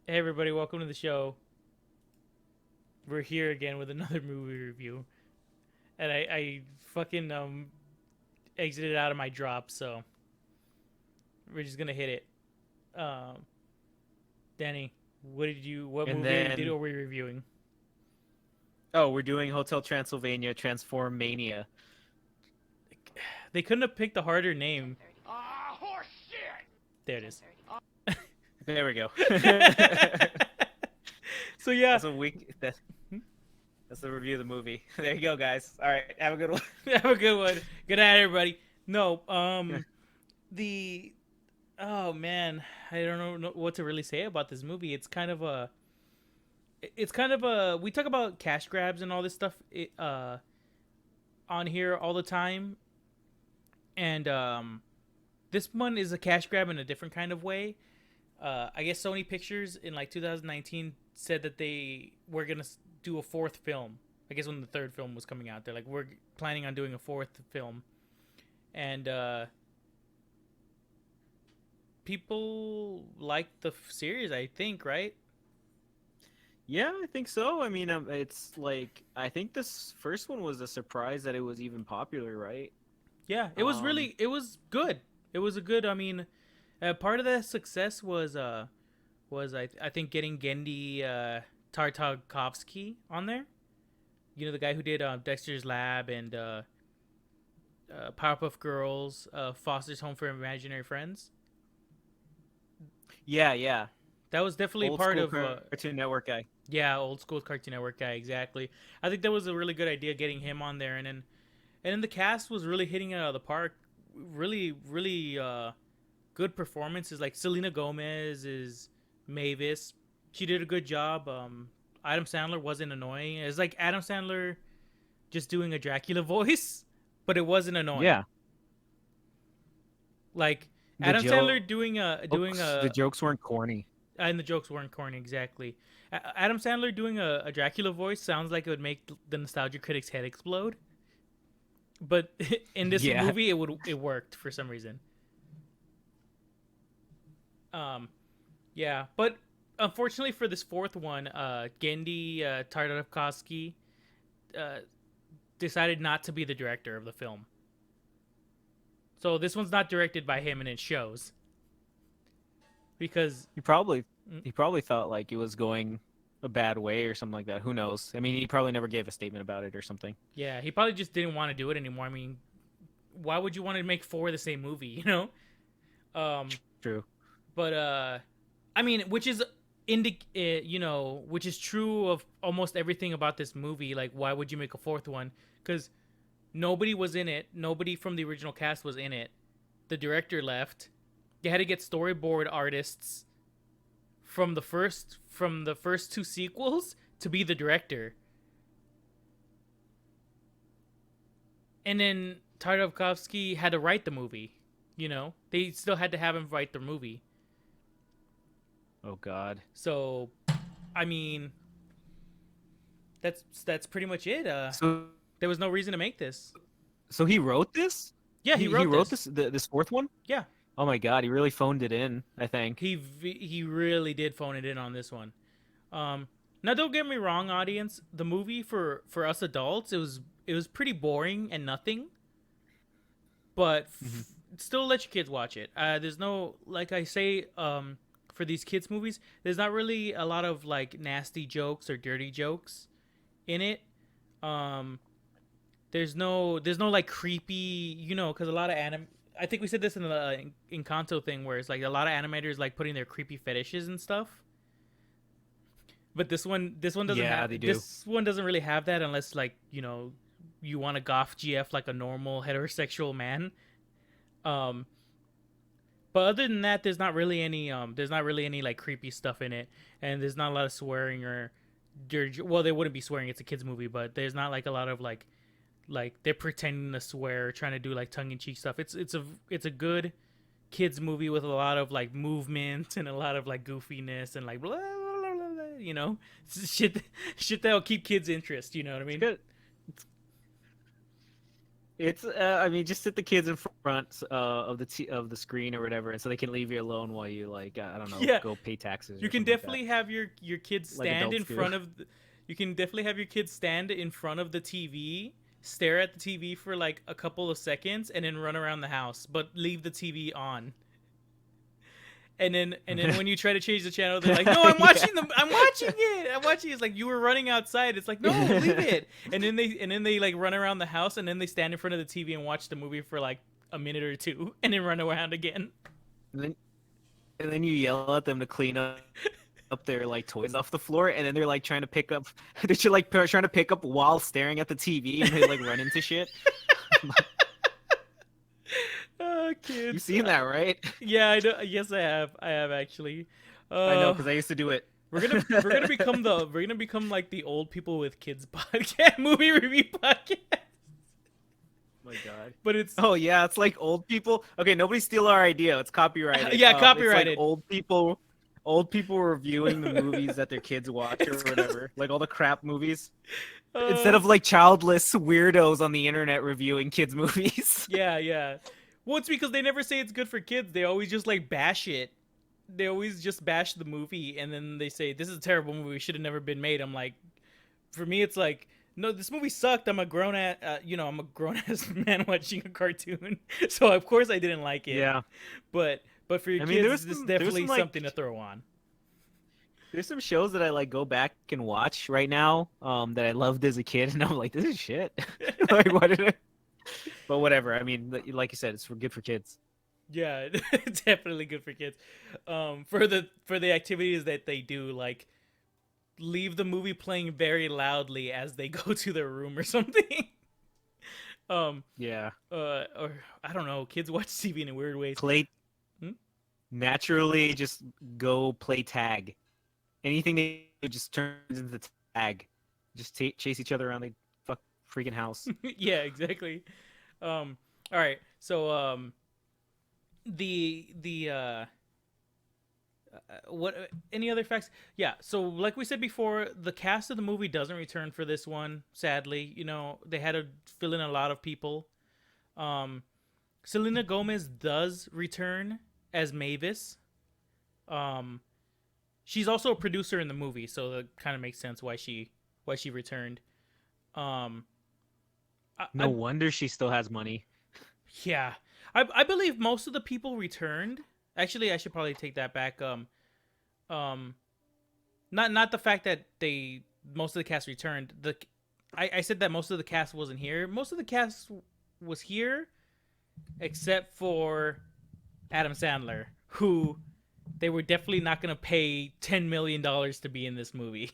Hey everybody, welcome to the show. We're here again with another movie review, and I fucking exited out of my drop, so we're just gonna hit it. Um, Danny, what And movie then, are we reviewing? oh, we're doing Hotel Transylvania, Transformania. They couldn't have picked a harder name. Ah, horse shit! There it is. There we go. So yeah, that's a week. That's the review of the movie. There you go, guys. All right, have a good one. have a good one. Good night, everybody. No, the oh man, I don't know what to really say about this movie. It's kind of a we talk about cash grabs and all this stuff on here all the time, and this one is a cash grab in a different kind of way. I guess Sony Pictures in like 2019 said that they were gonna do a fourth film. I guess when the third film was coming out, they're like, we're planning on doing a fourth film, and people like the series, I think, right? Yeah, I think so. I mean, it's like I think this first one was a surprise that it was even popular, right? Yeah, Um, it was good. It was a good. I mean, part of the success was I think getting Gendy Tartakovsky on there. You know, the guy who did Dexter's Lab and Powerpuff Girls, Foster's Home for Imaginary Friends. yeah, yeah. That was definitely Old part school of Cartoon Network guy. yeah, old school Cartoon Network guy, exactly. I think that was a really good idea getting him on there, and then the cast was really hitting it out of the park. Really good performances. Like Selena Gomez is Mavis. She did a good job. Adam Sandler wasn't annoying. It's like Adam Sandler just doing a Dracula voice, but it wasn't annoying. Yeah, Like the Adam Sandler doing the a jokes weren't corny. and the jokes weren't corny exactly. Adam Sandler doing a Dracula voice sounds like it would make the nostalgia critic's head explode. But in this Yeah, movie, it worked for some reason. Um, yeah, but unfortunately for this fourth one, Gendy Tartakovsky uh, decided not to be the director of the film. So this one's not directed by him, and it shows because he probably mm, he probably thought like it was going a bad way or something like that. Who knows? I mean, he probably never gave a statement about it or something. yeah, he probably just didn't want to do it anymore. I mean, why would you want to make four of the same movie? You know. Um, True. but I mean, which is true of almost everything about this movie. Like, why would you make a fourth one? Because nobody was in it. Nobody from the original cast was in it. The director left. They had to get storyboard artists from the first two sequels to be the director. And then Tartakovsky had to write the movie. You know, they still had to have him write the movie. Oh God. So, I mean, that's pretty much it. So There was no reason to make this. so he wrote this? Yeah, he He wrote wrote this. this fourth one? Yeah, Oh my God, he really phoned it in, I think. he really did phone it in on this one. Um, Now don't get me wrong, audience. The movie for us adults, it was pretty boring and nothing. But Mhm. still, let your kids watch it. There's no, like I say, for these kids movies, there's not really a lot of like nasty jokes or dirty jokes in it. Um, there's no like creepy, because a lot of I think we said this in the Encanto thing where it's like a lot of animators like putting their creepy fetishes and stuff. But this one doesn't Yeah, have they do. this one doesn't really have that unless like you want to goth GF like a normal heterosexual man. Um, but other than that, there's not really any like creepy stuff in it, and there's not a lot of swearing or dirty. Well, they wouldn't be swearing; it's a kids movie, but there's not like a lot of like they're pretending to swear, trying to do like tongue in cheek stuff. It's a good kids movie with a lot of like movement and a lot of like goofiness and like blah, blah, blah, blah, blah, shit that'll keep kids' interest. You know what I It's mean? good. It's I mean, just sit the kids in front of the screen or whatever, and so they can leave you alone while you like I don't know, Yeah, go pay taxes you or can something like that, definitely have your kids like stand in adults do. front of. You can definitely have your kids stand in front of the TV, stare at the TV for like a couple of seconds, and then run around the house, but leave the TV on. And then when you try to change the channel, they're like, "No, I'm Yeah. watching them. I'm watching it. I'm watching." It's like you were running outside. It's like, "No, leave it." And then they like run around the house, and then they stand in front of the TV and watch the movie for like a minute or two, and then run around again. And then you yell at them to clean up their like toys off the floor, and then they're like trying to pick up they're like trying to pick up while staring at the TV, and they like run into shit. Oh, kids. You've seen that, right? Yeah, I know. Yes, I have. I have actually. I know, Uh, because I used to do it. we're gonna become like the old people with kids podcast, movie review podcast. My God. But it's Oh yeah, it's like old people. Okay, nobody steal our idea. It's copyrighted. Yeah, It's copyrighted. like old people reviewing the movies that their kids watch or whatever. Like all the crap movies. Instead of like childless weirdos on the internet reviewing kids movies. yeah. Well, it's because they never say it's good for kids. They always just like bash it. They always just bash the movie, and then they say this is a terrible movie. Should have never been made. I'm like, for me, it's like, no, this movie sucked. I'm a grown ass, I'm a grown ass man watching a cartoon, so of course I didn't like it. Yeah. But for your I mean, kids, this is definitely like, something to throw on. There's some shows that I like go back and watch right now, that I loved as a kid, and I'm like, this is shit. Like, what did I? But whatever. I mean, like you said, it's good for kids. Yeah, definitely good for kids. For the activities that they do, like leave the movie playing very loudly as they go to their room or something. Yeah. Or I don't know, kids watch TV in weird ways. Hmm? Naturally, just go play tag. Anything they do just turns into tag. Just chase each other around the freaking house. Yeah, exactly. All right, so what any other facts? Yeah, so like we said before, the cast of the movie doesn't return for this one, sadly. They had to fill in a lot of people. Selena Gomez does return as Mavis. She's also a producer in the movie, so that kind of makes sense why she returned. No wonder she still has money. Yeah, I believe most of the people returned. Actually, I should probably take that back. Not the fact that most of the cast returned. I said that most of the cast wasn't here. Most of the cast was here, except for Adam Sandler, who they were definitely not gonna pay $10 million to be in this movie.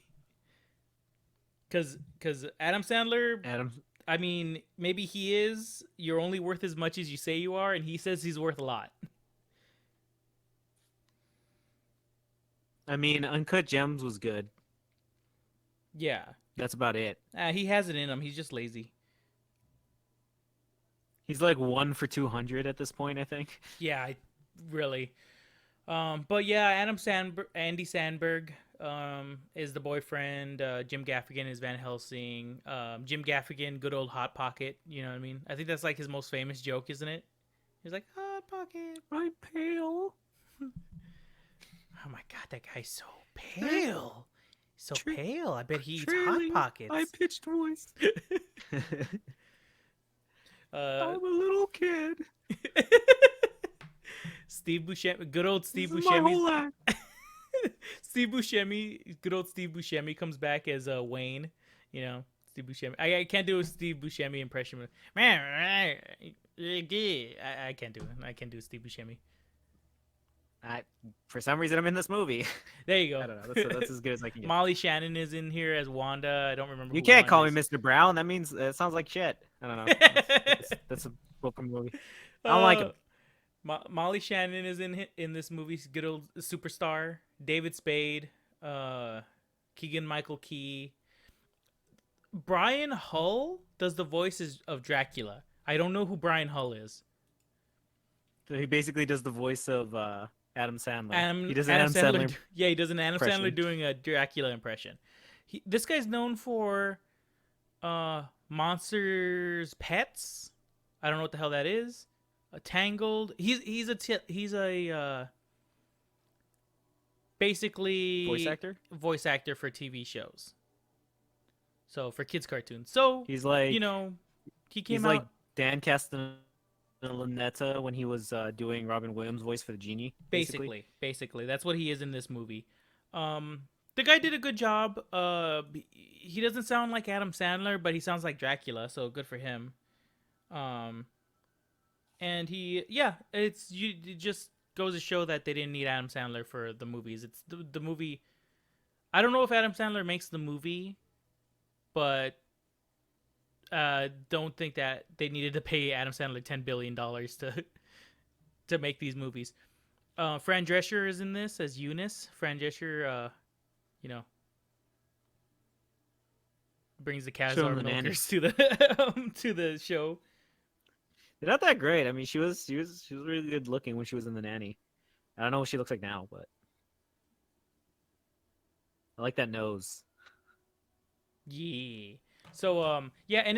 Cause Adam Sandler, I mean, maybe he is. You're only worth as much as you say you are, and he says he's worth a lot. I mean, Uncut Gems was good. Yeah. That's about it. He has it in him. He's just lazy. He's like 1 for 200 at this point, I think. Yeah, really. But yeah, Andy Samberg is the boyfriend. Jim Gaffigan is Van Helsing. Jim Gaffigan, good old Hot Pocket. You know what I mean? I think that's like his most famous joke, isn't it? He's like, Hot Pocket. I'm pale. Oh my God, that guy's so pale. So pale. I bet he eats Hot Pockets. High-pitched voice. I'm a little kid. Steve Buscemi, good old Steve This is my whole Buscemi. act. Good old Steve Buscemi comes back as Wayne. Steve Buscemi. I can't do a Steve Buscemi impression. I can't do it. I can't do Steve Buscemi. For some reason, I'm in this movie. There you go. I don't know. That's as good as I can get. Molly Shannon is in here as Wanda. I don't remember. You who can't Wanda call me is. Mr. Brown. That means it sounds like shit. I don't know. That's a welcome movie. I don't like him. Molly Shannon is in this movie. Good old superstar. David Spade. Keegan Michael Key. Brian Hull does the voices of Dracula. I don't know who Brian Hull is. So he basically does the voice of Adam Sandler. He does an Adam Sandler. Yeah, he does an Adam impression. Sandler doing a Dracula impression. This guy's known for Monsters Pets. I don't know what the hell that is. Tangled. He's Voice basically actor. voice actor for TV shows. So for kids cartoons. So, He's you like know, he he's came like out Dan Castellaneta when he was doing Robin Williams' voice for the genie, basically. basically. That's what he is in this movie. Um the guy did a good job. He doesn't sound like Adam Sandler, but he sounds like Dracula, so good for him. Um and it just goes to show that they didn't need Adam Sandler for the movies. It's the movie. I don't know if Adam Sandler makes the movie, but don't think that they needed to pay Adam Sandler $10 billion to make these movies. Fran Drescher is in this as Eunice. Fran Drescher, you know, brings the Show him Kazar the nanny. milkers to the to the show. They're not that great. I mean, she was really good looking when she was in the nanny. I don't know what she looks like now, but I like that nose. Yeah. So yeah, and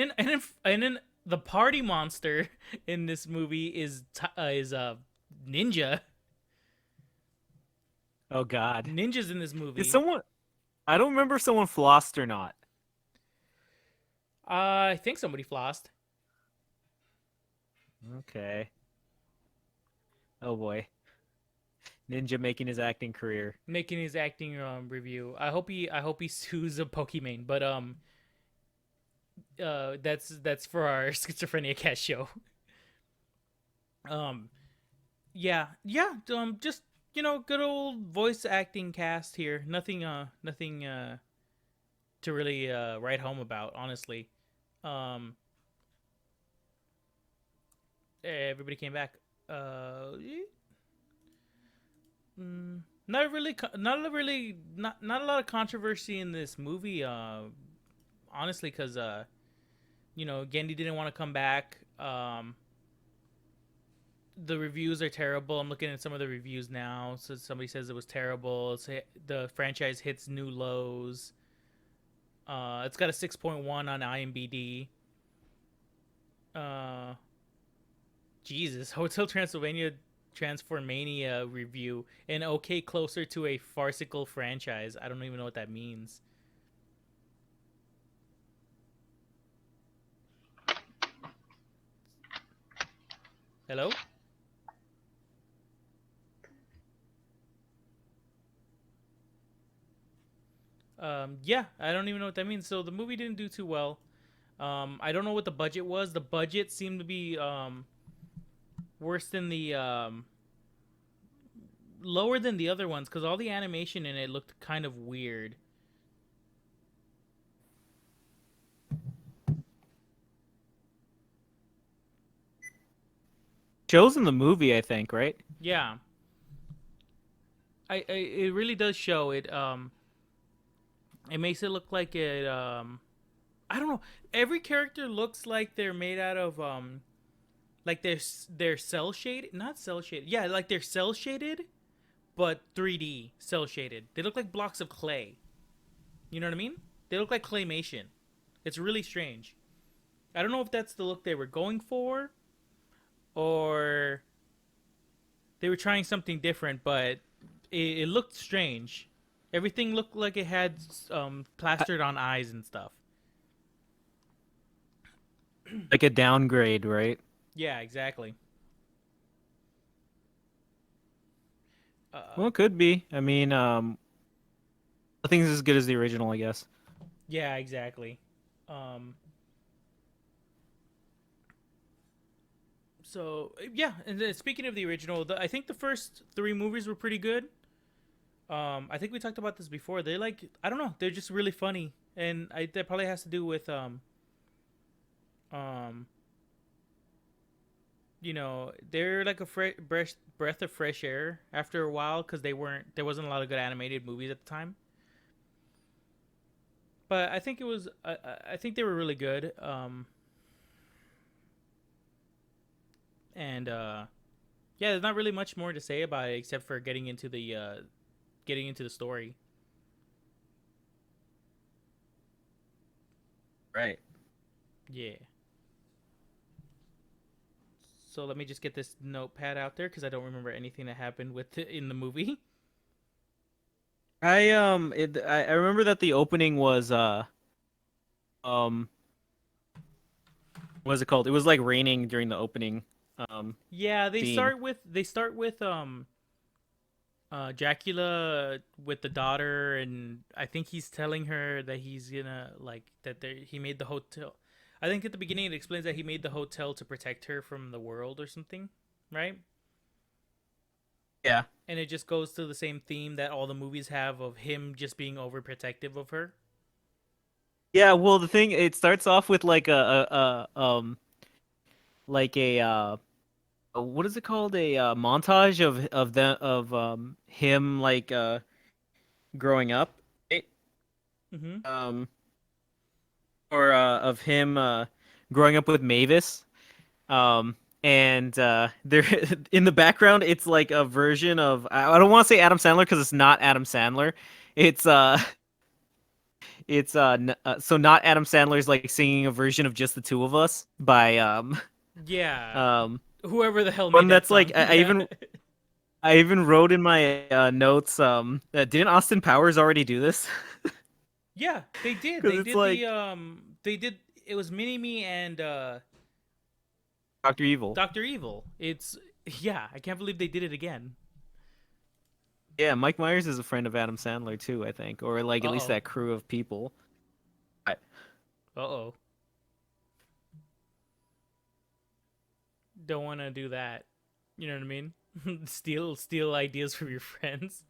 then the party monster in this movie is Ninja. Oh God, Ninja's in this is movie. someone? I don't remember if someone flossed or not. I think somebody flossed. Okay. Oh boy, Ninja making his acting career. Making his acting review. I hope he sues a Pokimane, but that's for our schizophrenia cast show. Um yeah, just good old voice acting cast here. Nothing to really write home about, honestly. Um Everybody came back. Not really not a lot of controversy in this movie, honestly, cuz Gendy didn't want to come back. The reviews are terrible. I'm looking at some of the reviews now. So somebody says it was terrible. The franchise hits new lows. It's got a 6.1 on IMDb. Uh, Jesus, Hotel Transylvania Transformania review, and okay, closer to a farcical franchise. I don't even know what that means. Hello? Yeah, I don't even know what that means. So the movie didn't do too well. I don't know what the budget was. The budget seemed to be worse than the lower than the other ones because all the animation in it looked kind of weird. Shows in the movie, I think, right? Yeah, it really does show it. It makes it look like it. I don't know. Every character looks like they're made out of like they're cell shaded, not cell shaded. Yeah, like they're cell shaded, but 3D cell shaded. They look like blocks of clay. You know what I mean? They look like claymation. It's really strange. I don't know if that's the look they were going for, or they were trying something different, but it looked strange. Everything looked like it had plastered on eyes and stuff. Like a downgrade, right? Yeah, exactly. Well, it could be. I mean, nothing's as good as the original, I guess. Yeah, exactly. Um, so yeah, and then speaking of the original, I think the first three movies were pretty good. I think we talked about this before. They're like, I don't know, they're just really funny, and that probably has to do with um, they're like a breath of fresh air after a while because there wasn't a lot of good animated movies at the time. But I think I think they were really good. And yeah, there's not really much more to say about it except for getting into the story. Right. Yeah. So let me just get this notepad out there because I don't remember anything that happened with it in the movie. I remember that the opening was um what is it called? It was like raining during the opening Yeah, scene. they start with Dracula with the daughter, and I think he's telling her that he's gonna like that he made the hotel. I think at the beginning it explains that he made the hotel to protect her from the world or something, right? Yeah. And it just goes to the same theme that all the movies have of him just being overprotective of her. Yeah, well the thing it starts off with like like what is it called? A montage of him like growing up. Right? Mm-hmm. Um or of him growing up with Mavis. And there in the background it's like a version of I don't want to say Adam Sandler because it's not Adam Sandler. It's so not Adam Sandler's like singing a version of Just the Two of Us by Yeah, um whoever the hell one made that that's song. like Yeah, I even wrote in my notes didn't Austin Powers already do this? yeah, they did. Because They it's did the like they did. It was Mini Me and Dr. Evil. Doctor Evil. It's yeah. I can't believe they did it again. Yeah, Mike Myers is a friend of Adam Sandler too, I think, or like Uh at least oh. that crew of people. Uh oh. Don't want to do that. You know what I mean? Steal ideas from your friends.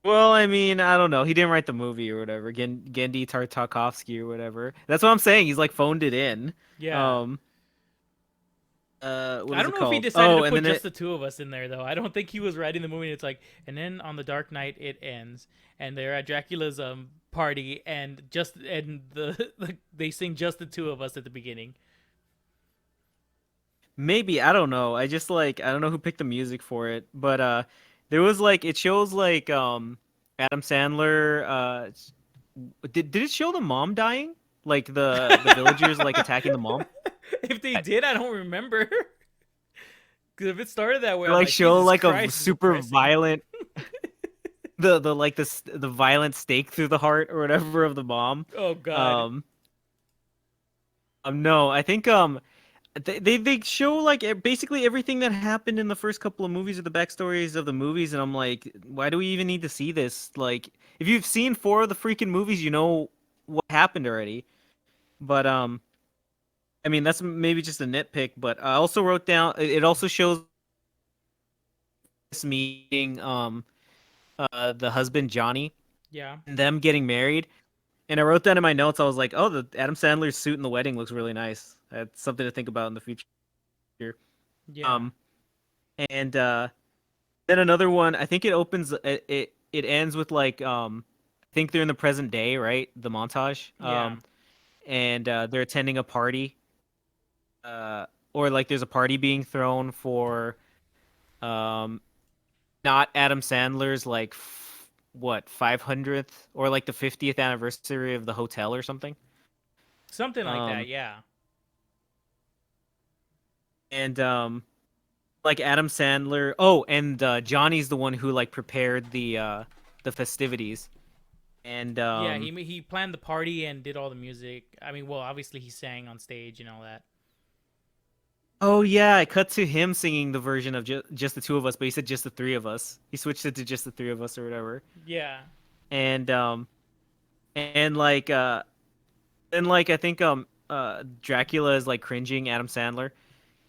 Well, I mean, I don't know. He didn't write the movie or whatever. Gendy Tartakovsky or whatever. That's what I'm saying. He's like phoned it in. Yeah. Um, what I is don't it know if he called? decided to Oh, and put then just it the two of us in there though. I don't think he was writing the movie. And it's like, and then on the Dark Knight it ends, and they're at Dracula's party, and they sing just the two of us at the beginning. maybe I don't know. I just like I don't know who picked the music for it, but there was like it shows like Adam Sandler. Did it show the mom dying? Like the villagers like attacking the mom? If they did, I don't remember. Because if it started that way, Or I'm like like, show Jesus like a Christ, is super depressing. violent the like the violent stake through the heart or whatever of the mom. Oh God. Um, no, I think they show like basically everything that happened in the first couple of movies or the backstories of the movies, and I'm like, why do we even need to see this? Like, if you've seen four of the freaking movies, you know what happened already. But I mean that's maybe just a nitpick, but I also wrote down it also shows this meeting the husband Johnny Yeah. and them getting married. And I wrote down in my notes, I was like, oh, the Adam Sandler's suit in the wedding looks really nice. That's something to think about in the future. Yeah. Um, and then another one, I think it opens, it ends with like, I think they're in the present day, right? The montage. Yeah. And they're attending a party. Or like there's a party being thrown for, um, not Adam Sandler's like, what, 500th or like the 50th anniversary of the hotel or something. Something like that. Um, Yeah. and like Adam Sandler. Oh, and Johnny's the one who like prepared the festivities. And Yeah. He planned the party and did all the music. I mean, well, obviously he sang on stage and all that. oh yeah, I cut to him singing the version of just the two of us, but he said just the three of us. He switched it to just the three of us or whatever. Yeah. And and like and like I think Dracula is like cringing Adam Sandler.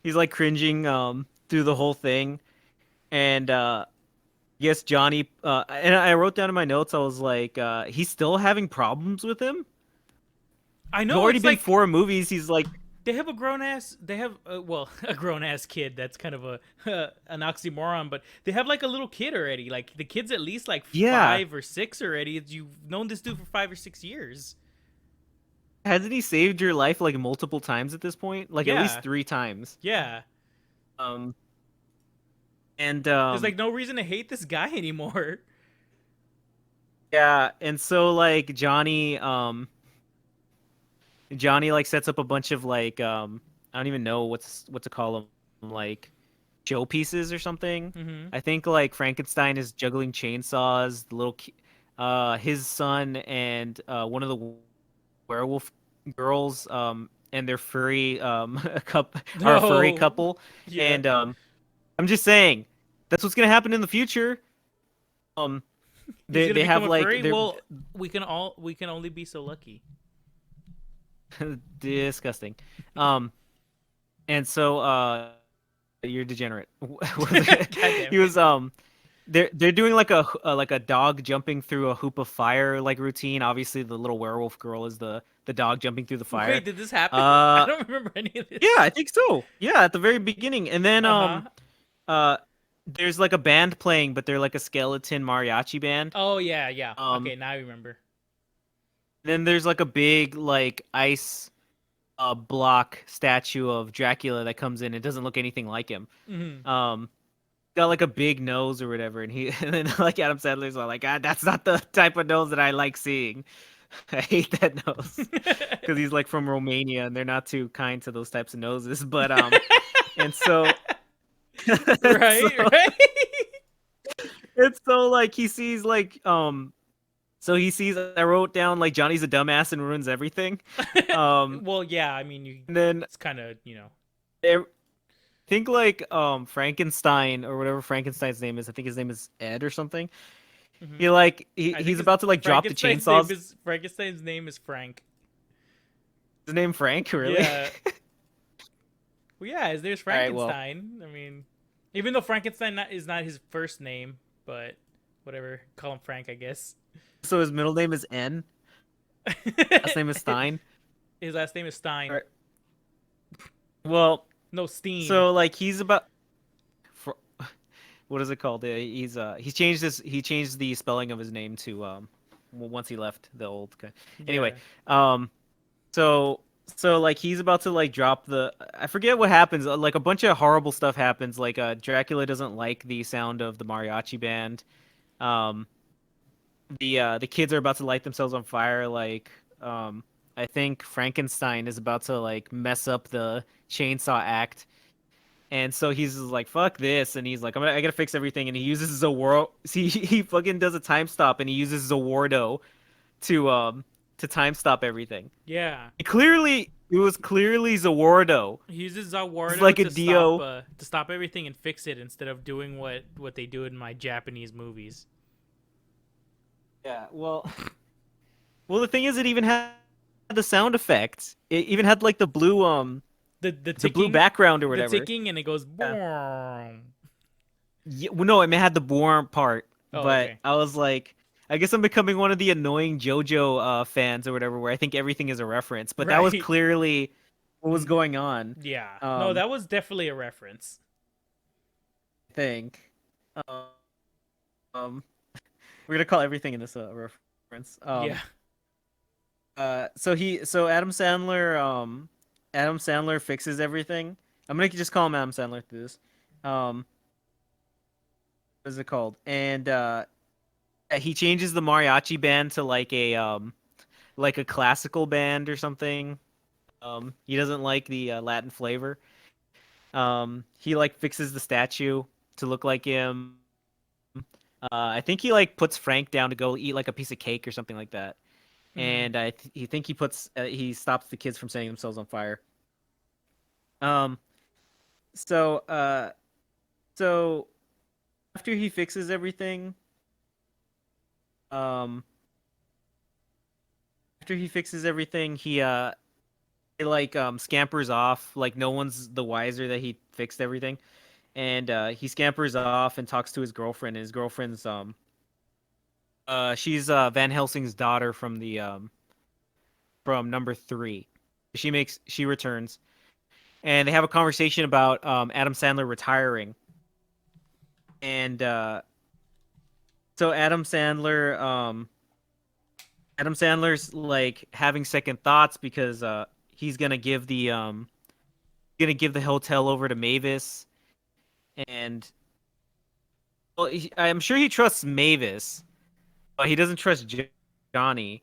He's like cringing through the whole thing. And yes, Johnny. And I wrote down in my notes, I was like, he's still having problems with him. I It's know. already It's been like four movies. He's like, they have a grown ass. They have well, a grown ass kid. That's kind of a an oxymoron, but they have like a little kid already. Like the kid's at least like yeah, 5 or 6 already. You've known this dude for 5 or 6 years. hasn't he saved your life like multiple times at this point? Like at least Yeah. three times. Yeah. Um, and There's like no reason to hate this guy anymore. yeah, and so like Johnny like sets up a bunch of like I don't even know what to call them like showpieces or something. Mm-hmm. I think like Frankenstein is juggling chainsaws. His son and one of the werewolf girls and their furry are a furry Oh, couple. yeah. And I'm just saying that's what's gonna happen in the future. Um, He's gonna they become have a like furry. they're Well, we can only be so lucky. disgusting. Um, and so you're degenerate. God damn He it. was they're doing like like a dog jumping through a hoop of fire like routine. Obviously, the little werewolf girl is the dog jumping through the fire. Wait, did this happen? I Uh, don't remember any of yeah, this. I think so. Yeah, at the very beginning, and then Uh huh. uh, there's like a band playing, but they're like a skeleton mariachi band. Oh yeah, yeah. Um, Okay, now I remember. then there's like a big like ice block statue of Dracula that comes in. It doesn't look anything like him. Mm-hmm. Um, got like a big nose or whatever, and he and then like Adam Sandler's all like, ah, that's not the type of nose that I like seeing. I hate that nose because he's like from Romania and they're not too kind to those types of noses. But and so so Right, right. it's so like he sees like so he sees I wrote down like Johnny's a dumbass and ruins everything. Um, Well, yeah. I mean, and then it's kind of I think like Frankenstein or whatever Frankenstein's name is. I think his name is Ed or something. Mhm. He like I think he's about to like drop the chainsaws. Frankenstein's name is Frank. His name Frank, really? Yeah. Well, yeah. His name's All right, well, Frankenstein. I mean, even though Frankenstein is not his first name, but whatever. Call him Frank, I guess. so his middle name is N. Last name is Stein. His last name is Stein. All right. Well, No, Steen. so like he's about what is it called? He's changed the spelling of his name to once he left the old guy. Anyway, Yeah. um so like he's about to like drop the I forget what happens. Like a bunch of horrible stuff happens. Like Dracula doesn't like the sound of the mariachi band. Um the kids are about to light themselves on fire. Like I think Frankenstein is about to like mess up the chainsaw act. And so he's just like, "Fuck this," and he's like, I gotta fix everything." And he uses Zawar. See, he fucking does a time stop, and he uses Zawardo to time stop everything. Yeah. It was clearly Zawardo. He uses It's Zawardo like a Dio. to stop everything and fix it instead of doing what they do in my Japanese movies. Yeah, well, the thing is, it even had the sound effects. It even had like The the blue ticking, background or the whatever. ticking, and it goes Yeah. boom. Yeah, well, no, it had the boring part, Oh, but okay. I was like, I guess I'm becoming one of the annoying JoJo fans or whatever, where I think everything is a reference. But that was Right. clearly what was Mm, going on. Yeah. No, Um, that was definitely a reference. I think. Um, we're gonna call everything in this a reference. Yeah. So Adam Sandler fixes everything. I'm gonna just call him Adam Sandler through this. Um, what is it called? And he changes the mariachi band to like a classical band or something. He doesn't like the Latin flavor. He like fixes the statue to look like him. I think he like puts Frank down to go eat like a piece of cake or something like that. Mhm. And he think he stops the kids from setting themselves on fire. Um, so so after he fixes everything, um, he like scampers off. Like no one's the wiser that he fixed everything, and he scampers off and talks to his girlfriend. And his girlfriend's she's Van Helsing's daughter from the from number 3. She returns, and they have a conversation about Adam Sandler retiring. And so Adam Sandler's like having second thoughts because he's gonna give the hotel over to Mavis, and well, I'm sure he trusts Mavis, but he doesn't trust Johnny.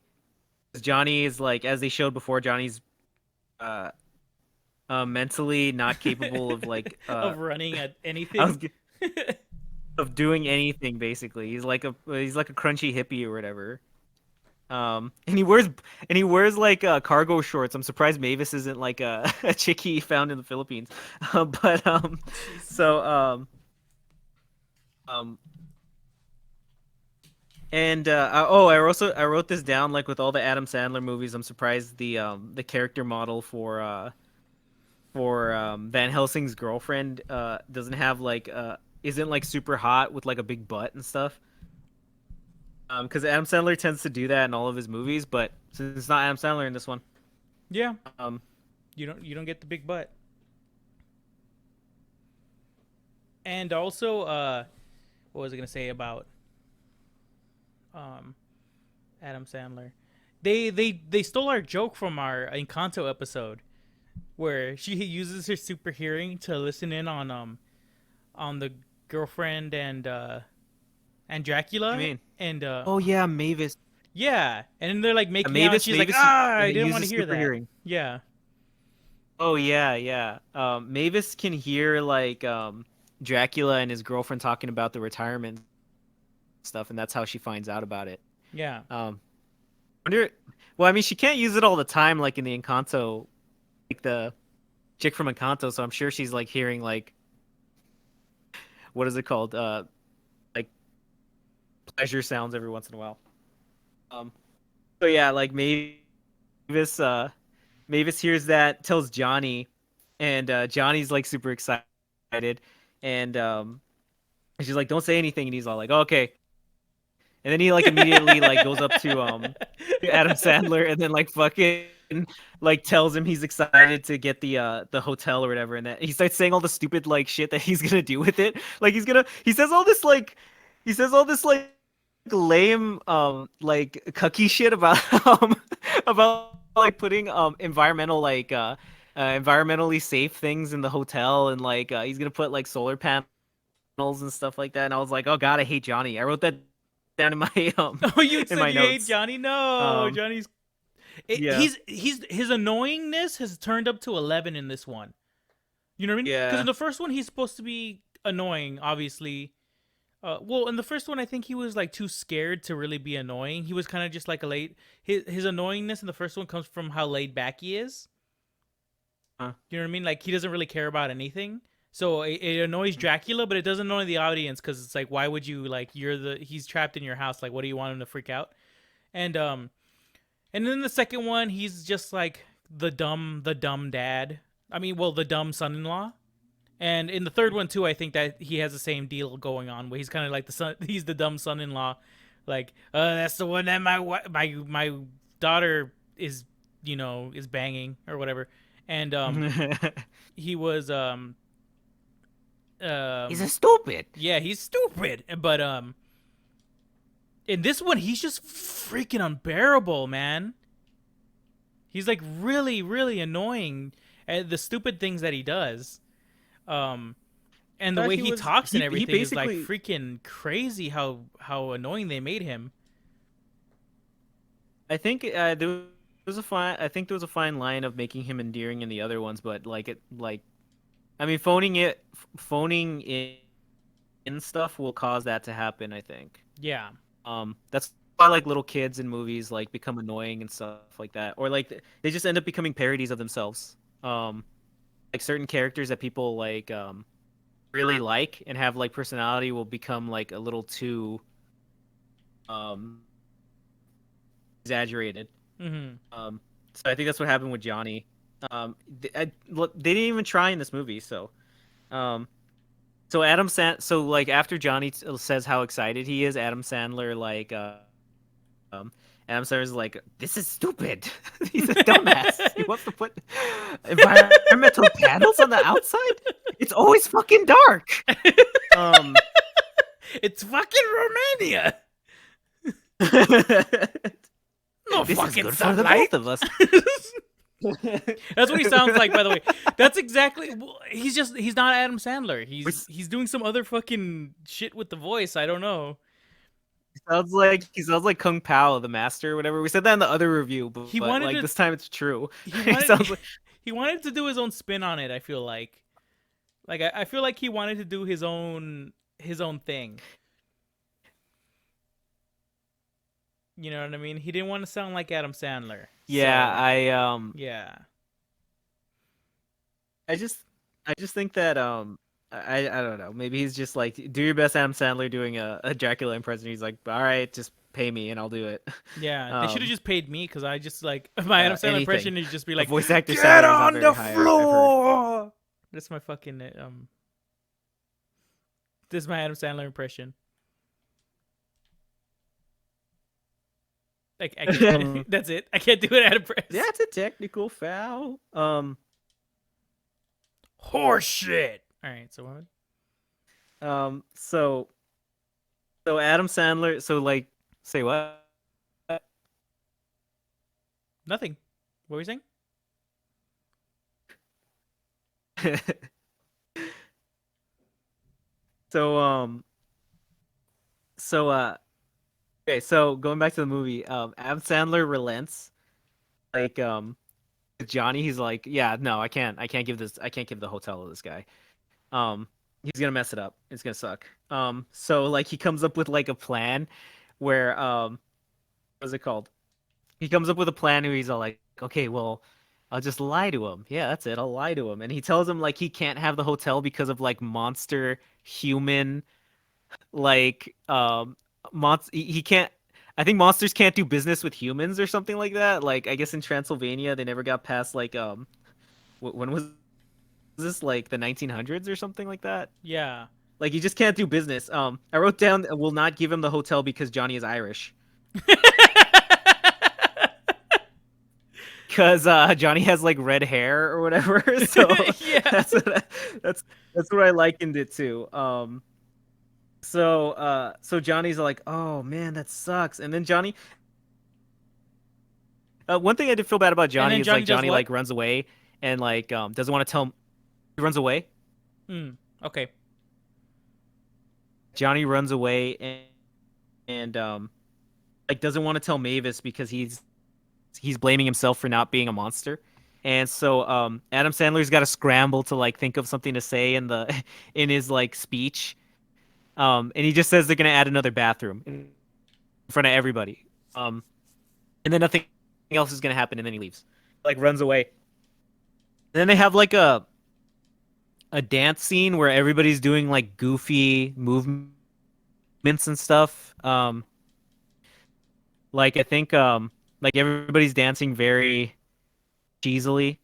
'Cause Johnny is like, as they showed before, Johnny's uh mentally not capable of like of running at I anything. of doing anything basically. He's like a crunchy hippie or whatever. And he wears like cargo shorts. I'm surprised Mavis isn't like a chickie found in the Philippines. But Jeez. so um and I wrote this down like with all the Adam Sandler movies. I'm surprised the character model for Van Helsing's girlfriend doesn't have like isn't like super hot with like a big butt and stuff. Because Adam Sandler tends to do that in all of his movies, but since it's not Adam Sandler in this one, Yeah, um, you don't get the big butt. And also, what was I gonna say about um Adam Sandler? They stole our joke from our Encanto episode where she uses her super hearing to listen in on the girlfriend and I Dracula mean, and oh yeah, Mavis, yeah, and then they're like making out and she's like, I didn't want to uses hear super that. hearing. Yeah. Oh yeah, yeah. Mavis can hear like Dracula and his girlfriend talking about the retirement stuff, and that's how she finds out about it. Yeah. Wonder. Well, I mean, she can't use it all the time, like in the Encanto, like the chick from Encanto. So I'm sure she's like hearing like what is it called? Like pleasure sounds every once in a while. Um, so yeah, like Mavis, Mavis hears that, tells Johnny, and Johnny's like super excited, and she's like, "Don't say anything," and he's all like, "Okay." And then he like immediately like goes up to Adam Sandler and then like fucking like tells him he's excited to get the hotel or whatever, and that he starts saying all the stupid like shit that he's gonna do with it. Like he says all this like lame like cucky shit about about like putting environmentally safe things in the hotel, and like he's gonna put like solar panels and stuff like that. And I was like, oh god, I hate Johnny. I wrote that down in my Oh, you in said my you hate notes. Johnny? No, Um, Johnny's yeah, he's his annoyingness has turned up to 11 in this one. You know what I mean? Because in yeah. the first one he's supposed to be annoying, obviously. Well, in the first one I think he was like too scared to really be annoying. He was kind of just like a late. His annoyingness in the first one comes from how laid back he is. Huh. You know what I mean? Like he doesn't really care about anything. So it annoys Dracula, but it doesn't annoy the audience because it's like, why would you like? He's trapped in your house. Like, what do you want him to freak out? And and then the second one, he's just like the dumb dad. I mean, well, the dumb son-in-law. And in the third one too, I think that he has the same deal going on, where he's kind of like the son. He's the dumb son-in-law. Like, that's the one that my daughter is, is banging or whatever. And he was He's a stupid. yeah, he's stupid. But in this one, he's just freaking unbearable, man. He's like really, really annoying at the stupid things that he does. Um, and the Thought way he he was talks and he everything is like basically. freaking crazy. How annoying they made him. I think there was a fine. I think there was a fine line of making him endearing in the other ones, but I mean, phoning in stuff will cause that to happen. I think. Yeah, That's why like little kids in movies like become annoying and stuff like that, or like they just end up becoming parodies of themselves. Like certain characters that people like really like and have like personality will become like a little too um exaggerated. hmm So I think that's what happened with Johnny. They didn't even try in this movie, so um so like after Johnny says how excited he is, um Adam Sandler's like, this is stupid. He's a dumbass. He wants to put environmental panels on the outside. It's always fucking dark. Um it's fucking Romania. No this is fucking good for the sunlight. both of us. That's what he sounds like, by the way. That's exactly. He's not Adam Sandler. He's doing some other fucking shit with the voice. I don't know. He sounds like Kung Pao, the master, or whatever. We said that in the other review, He but wanted like to. this time it's true. He He wanted. sounds like he wanted to do his own spin on it. I feel like I feel like he wanted to do his own thing. You know what I mean? He didn't want to sound like Adam Sandler. Yeah, So yeah, I just I just think that I don't know. Maybe he's just like, do your best Adam Sandler doing a Dracula impression. He's like, all right, just pay me and I'll do it. yeah. They should have just paid me because I just like my Adam Sandler impression anything. is just be A like, voice actor "Get salary is not on very the high. I've heard. floor." That's my fucking This is my Adam Sandler impression. Like I can't, that's it. I can't do it at a press. That's a technical foul. Horse shit. All right, so what? So Adam Sandler. So like, say what? Nothing. What were you saying? so so okay. So going back to the movie, Adam Sandler relents. Like with Johnny, he's like, yeah, no, I can't give the hotel to this guy. He's gonna mess it up. It's gonna suck. So like he comes up with like a plan where what's it called? He comes up with a plan where he's all like, okay, well, I'll just lie to him. Yeah, that's it. I'll lie to him. And he tells him like he can't have the hotel because of like monster human like he can't. I think monsters can't do business with humans or something like that. Like I guess in Transylvania they never got past like when was this, like the 1900s or something like that? Yeah. Like you just can't do business. I wrote down will not give him the hotel because Johnny is Irish. Because Johnny has like red hair or whatever. So Yeah. that's what I likened it to. So Johnny's like, oh man, that sucks. And then Johnny, one thing I did feel bad about Johnny is Johnny like does Johnny what? like runs away and like doesn't want to tell him. He runs away. Okay. Johnny runs away and like doesn't want to tell Mavis because he's blaming himself for not being a monster. And so Adam Sandler's got to scramble to like think of something to say in the in his like speech. And he just says they're gonna add another bathroom in front of everybody. And then nothing else is gonna happen, and then he leaves, like runs away. Then they have like a dance scene where everybody's doing like goofy movements and stuff. Like I think like everybody's dancing very cheesily.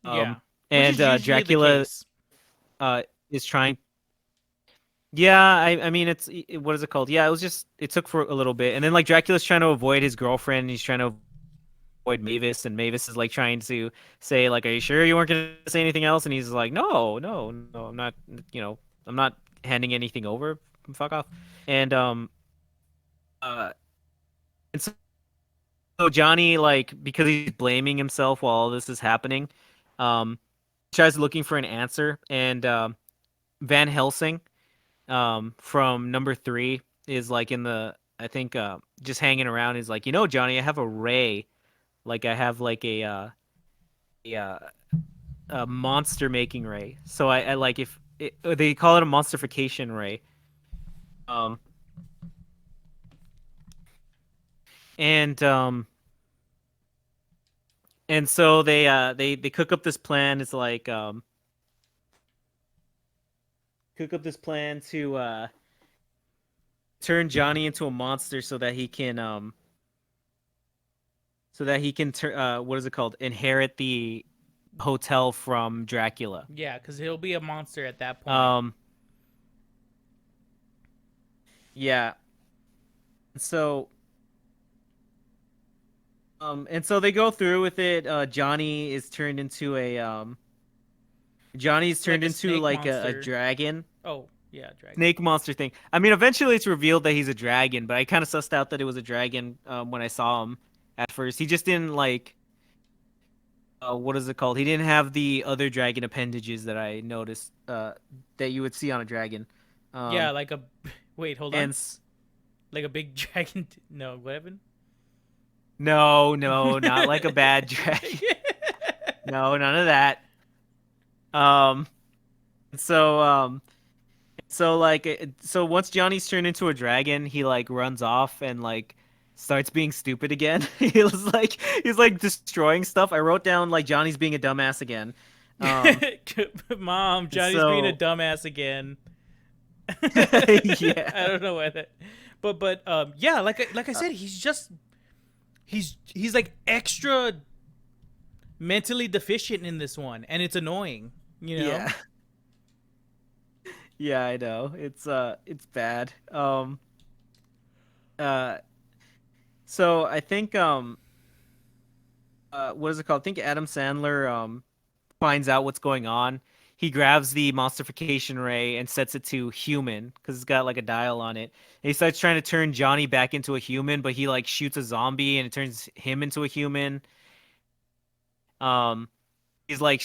Yeah. And Which is usually the Dracula case. is trying. Yeah, I mean what is it called? Yeah, it took for a little bit, and then like Dracula's trying to avoid his girlfriend. And he's trying to avoid Mavis, and Mavis is like trying to say like, "Are you sure you weren't gonna say anything else?" And he's like, "No, no, no, I'm not. You know, I'm not handing anything over. Fuck off." And uh, and so Johnny like because he's blaming himself while all this is happening, tries looking for an answer, and Van Helsing from number 3 is like in the I think just hanging around. He's like, Johnny, I have a ray, like I have like a monster making ray. So I like if they call it a monstrification ray. And so they cook up this plan. It's like cook up this plan to turn Johnny into a monster so that he can what is it called? Inherit the hotel from Dracula. Yeah, because he'll be a monster at that point. Yeah. So and so they go through with it. Johnny is turned into Johnny's turned Like a into snake like a monster. dragon. Oh, yeah, dragon. Snake monster thing. I mean, eventually it's revealed that he's a dragon, but I kind of sussed out that it was a dragon when I saw him at first. He just didn't like what is it called? He didn't have the other dragon appendages that I noticed that you would see on a dragon. Yeah, like a wait, hold on. And Like a big dragon. No, what happened? no, not like a bad dragon. No, none of that. Um, so so once Johnny's turned into a dragon, he like runs off and like starts being stupid again. He's like destroying stuff. I wrote down like Johnny's being a dumbass again. Um, Mom, Johnny's being a so dumbass again. I yeah. don't know why that, but yeah, like I said, he's like extra mentally deficient in this one, and it's annoying. You know. Yeah. Yeah, I know. It's bad. Uh so I think what is it called? I think Adam Sandler finds out what's going on. He grabs the monstrification ray and sets it to human because it's got like a dial on it. And he starts trying to turn Johnny back into a human, but he like shoots a zombie and it turns him into a human. Um he's like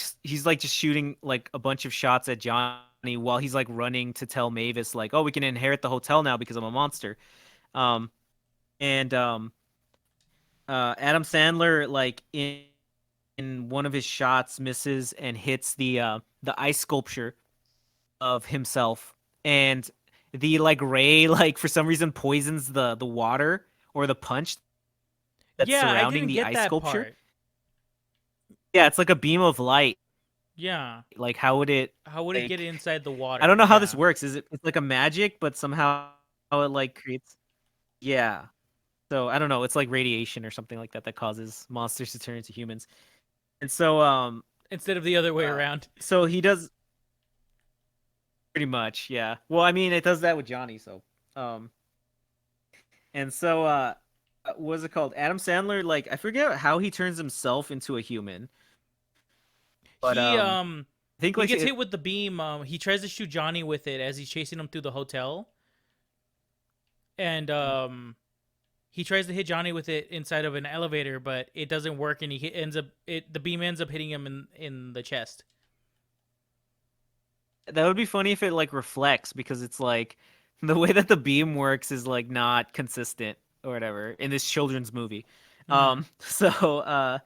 just shooting like a bunch of shots at Johnny while he's like running to tell Mavis like, "Oh, we can inherit the hotel now because I'm a monster." Um and Adam Sandler like in one of his shots misses and hits the ice sculpture of himself, and the like ray like for some reason poisons the water or the punch that's Yeah, I surrounding didn't the get ice that sculpture. part. Yeah, it's like a beam of light. Yeah, Like how would it how would it get like inside the I don't water? know how this Yeah. works. Is it's like a magic, but somehow how it like creates yeah. So I don't know. It's like radiation or something like that that causes monsters to turn into humans. And so Instead of the other way uh around. so he does pretty much, yeah. Well, I mean, it does that with Johnny, so um and so what is it called? Adam Sandler like I forget how he turns himself into a human, but He I think he like gets hit with the beam. He tries to shoot Johnny with it as he's chasing him through the hotel, and he tries to hit Johnny with it inside of an elevator, but it doesn't work, and ends up the beam ends up hitting him in the chest. that would be funny if it like reflects because it's like the way that the beam works is like not consistent or whatever in this children's movie. Mm-hmm. So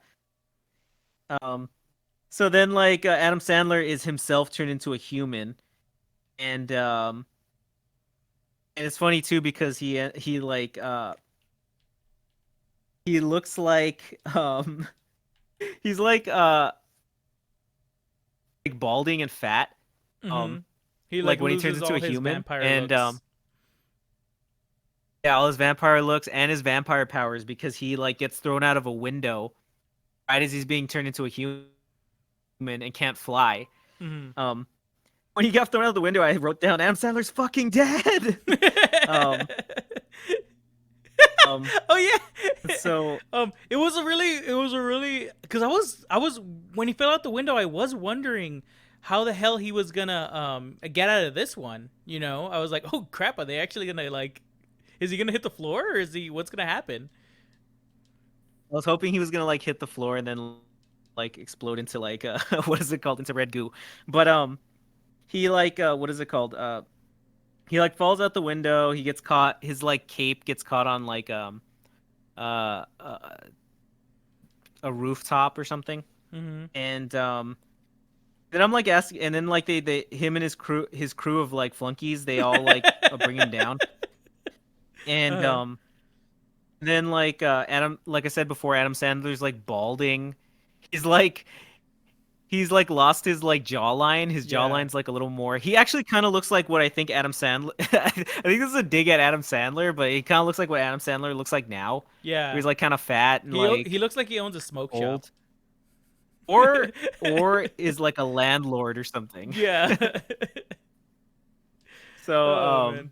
um so then like Adam Sandler is himself turned into a human, and and it's funny too because he like he looks like he's like balding and fat Mm-hmm. um He like like when he turns loses into a all his human, vampire and looks. yeah, all his vampire looks and his vampire powers because he like gets thrown out of a window right as he's being turned into a human and can't fly. Mm-hmm. um when he got thrown out of the window, I wrote down Adam Sandler's fucking dead. um um Oh yeah. so It was a really because I was when he fell out the window, I was wondering how the hell he was gonna get out of this one. You know, I was like, oh crap, are they actually gonna like? Is he gonna hit the floor, or is he? What's gonna happen? I was hoping he was gonna like hit the floor and then like explode into like what is it called, into red goo. But he like what is it called? He like falls out the window. He gets caught. His like cape gets caught on like uh, uh a rooftop or something. Mm-hmm. And then I'm like asking, and then like they him and his crew of like flunkies, they all like bring him down. And Uh-huh. then like Adam, like I said before, Adam Sandler's like balding. He's like he's like lost his like jawline. His Yeah. jawline's like a little more. He actually kind of looks like what I think Adam Sandler. I think this is a dig at Adam Sandler, but he kind of looks like what Adam Sandler looks like now, where Yeah. he's like kind of fat and He like looks like he owns a smoke shop. old, or is like a landlord or something. Yeah. So Oh man.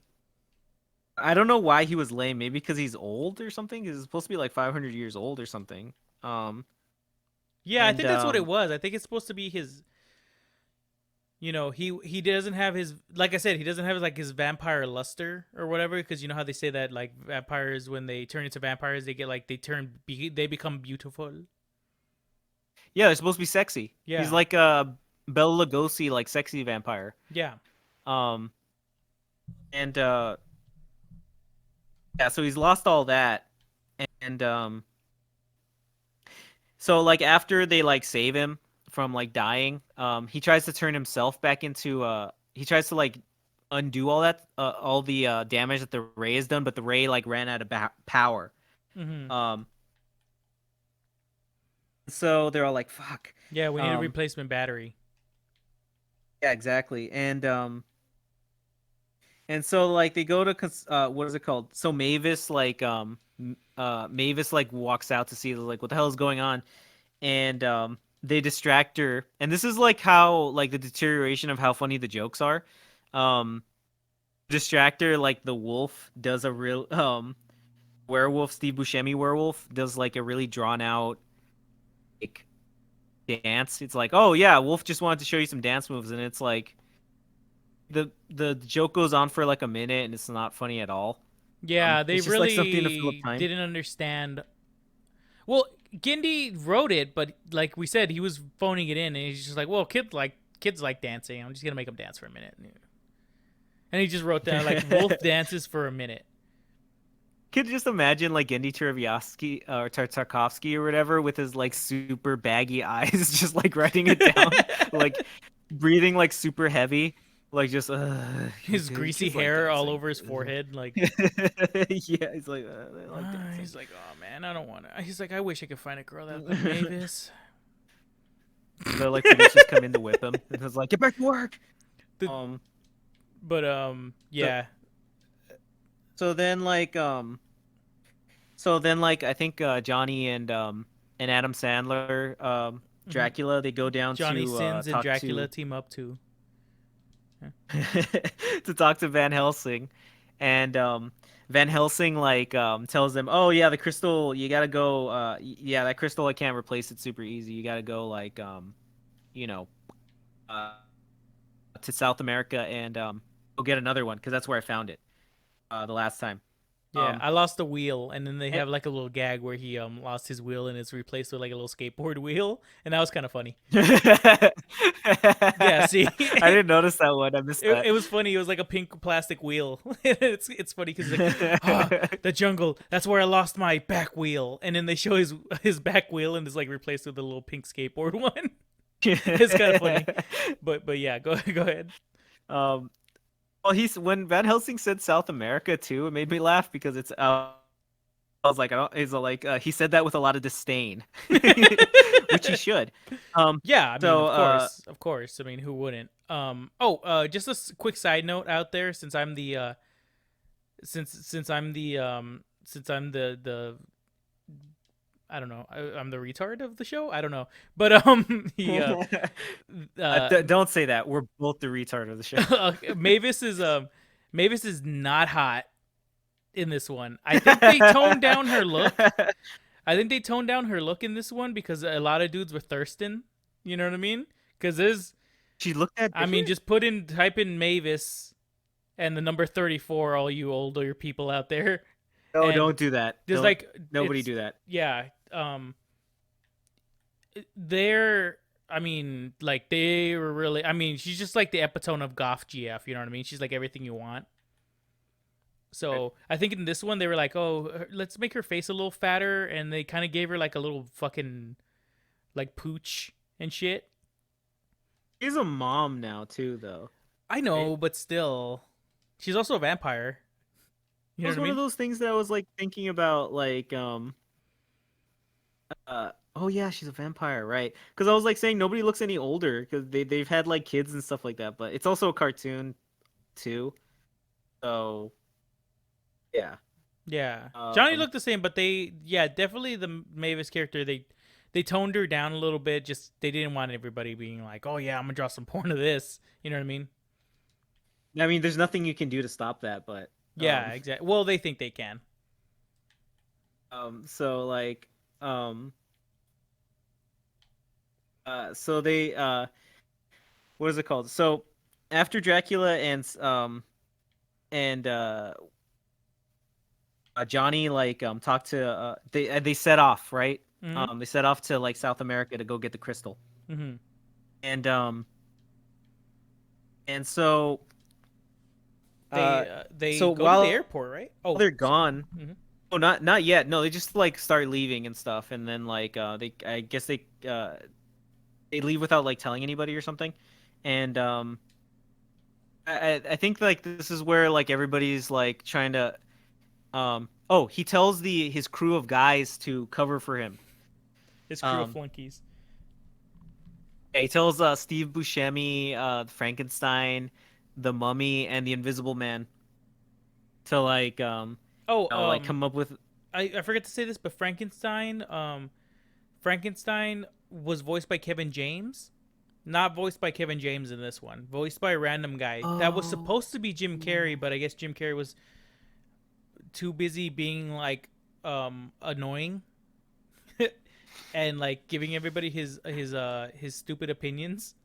I don't know why he was lame. Maybe because he's old or something. He's supposed to be like 500 years old or something. Um Yeah, I and think that's what it was. I think it's supposed to be his. You know, he doesn't have his like I said, he doesn't have like his vampire luster or whatever because you know how they say that like vampires when they turn into vampires they get like they become beautiful. yeah, they're supposed to be sexy. He's Yeah. like a Bela Lugosi like sexy vampire. Yeah. Um and yeah, so he's lost all that, and so like after they like save him, like dying. He tries to turn himself back into he tries to like undo all the damage that the ray has done, but the ray like ran out of power. Mm-hmm. So they're all like, "Fuck." Yeah, we need a replacement battery. Yeah, exactly. And so like they go to what is it called? So Mavis Mavis like walks out to see like what the hell is going on, and they distract her. And this is like how like the deterioration of how funny the jokes are. Um, distract her like the wolf does a real werewolf, Steve Buscemi werewolf does like a really drawn out like dance. It's like, oh yeah, Wolf just wanted to show you some dance moves, and it's like the joke goes on for like a minute and it's not funny at all. Yeah, they It's just like something to fill up really time. didn't understand. Well, Gindi wrote it, but like we said, he was phoning it in, and he's just like, "Well, kids like dancing. I'm just gonna make them dance for a minute." And he just wrote down like Wolf dances for a minute. Could just imagine like Gendy Tartakovsky or Tartakovsky or whatever with his like super baggy eyes, just like writing it down, like breathing like super heavy, like just His greasy hair all over his forehead, like yeah, he's like, they like dancing. he's like, "Oh man, I don't want to." He's like, "I wish I could find a girl that like Mavis." The like producers come in to whip him, and it's like, get back to work. But yeah. So then like I think Johnny and Adam Sandler Dracula they go down Johnny to Sins and talk Dracula team up too. to talk to Van Helsing, and Van Helsing like tells them, oh yeah, the crystal, you gotta go yeah, that crystal, I can't replace it super easy, you gotta go like you know to South America and go get another one because that's where I found it the last time. Yeah, I lost a wheel, and then they have like a little gag where he lost his wheel and it's replaced with like a little skateboard wheel, and that was kind of funny. Yeah, see, I didn't notice that one. I missed that. It was funny. It was like a pink plastic wheel. It's funny because like, the jungle. That's where I lost my back wheel, and then they show his back wheel and it's like replaced with a little pink skateboard one. It's kind of funny, but yeah, go ahead. Well, when Van Helsing said South America too, it made me laugh because it's. I was like, he said that with a lot of disdain, which he should. Yeah, I mean, of course. I mean, who wouldn't? Just a quick side note out there, since I'm the, since I'm the I don't know. I'm the retard of the show. I don't know, but don't say that. We're both the retard of the show. Mavis is not hot in this one. I think they toned down her look. I think they toned down her look in this one because a lot of dudes were thirsting. You know what I mean? Because she looked at. I mean, just type in Mavis, and the number 34. All you older people out there. No, don't do that. Just like nobody do that. Yeah. They're, I mean, like they were really, I mean, she's just like the epitome of goth GF, you know what I mean? She's like everything you want. So right. I think in this one they were like, oh, let's make her face a little fatter, and they kind of gave her like a little fucking like pooch and shit. She's a mom now too, though. I know, but still, she's also a vampire. You know, it was one of those things that I was like thinking about, like oh yeah, she's a vampire, right? Because I was like saying nobody looks any older because they've had like kids and stuff like that, but it's also a cartoon too, so yeah. Johnny looked the same, but definitely the Mavis character, they toned her down a little bit. Just they didn't want everybody being like, oh yeah, I'm gonna draw some porn of this. You know what I mean? I mean, there's nothing you can do to stop that, but yeah, exactly. Well, they think they can. So like so they what is it called? So after Dracula and Johnny like talked to they set off, right? Mm-hmm. They set off to like South America to go get the crystal. Mm-hmm. And so they so go while to the airport, right? Oh, they're gone. Mm-hmm. Oh, not yet. No, they just like start leaving and stuff, and then like I guess they they leave without like telling anybody or something, and I think like this is where like everybody's like trying to oh, he tells his crew of guys to cover for him. His crew of Um flunkies. yeah, he tells Steve Buscemi, Frankenstein, the Mummy, and the Invisible Man to like Oh, like come up with. I forgot to say this, but Frankenstein was voiced by Kevin James. Not voiced by Kevin James in this one. Voiced by a random guy. That was Oh. supposed to be Jim Carrey, but I guess Jim Carrey was too busy being like annoying and like giving everybody his stupid opinions.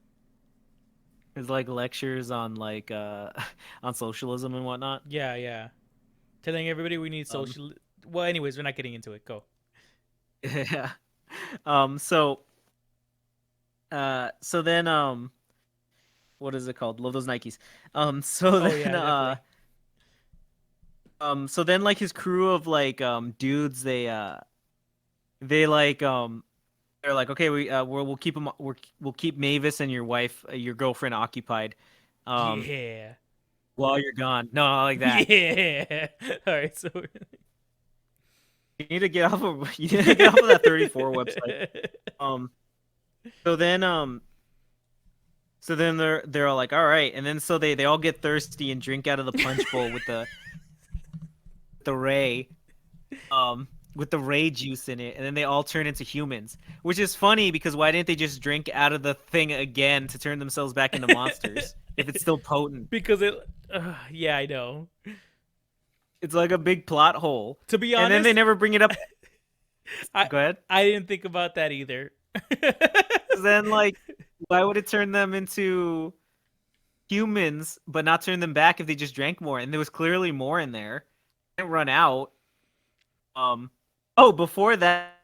His like lectures on like on socialism and whatnot. Yeah, yeah. Telling everybody we need Um, social. Well, anyways, we're not getting into it. Go. yeah. So so then what is it called? Love those Nikes. So Oh then yeah, definitely. so then like his crew of like dudes they like they're like, okay, we'll keep him we'll keep Mavis and your wife, your girlfriend occupied um Yeah. while you're gone. No, not like that. Yeah. All right. So. You need to get off of you need to get off of that 34 website. Um so then they're all like, all right, and then so they all get thirsty and drink out of the punch bowl with the ray with the ray juice in it, and then they all turn into humans, which is funny because why didn't they just drink out of the thing again to turn themselves back into monsters if it's still potent? Because it. Yeah, I know. It's like a big plot hole. To be And then they honest, never bring it up. I Go ahead. I didn't think about that either. 'Cause then like why would it turn them into humans but not turn them back if they just drank more? And there was clearly more in there. It didn't run out. Oh, before that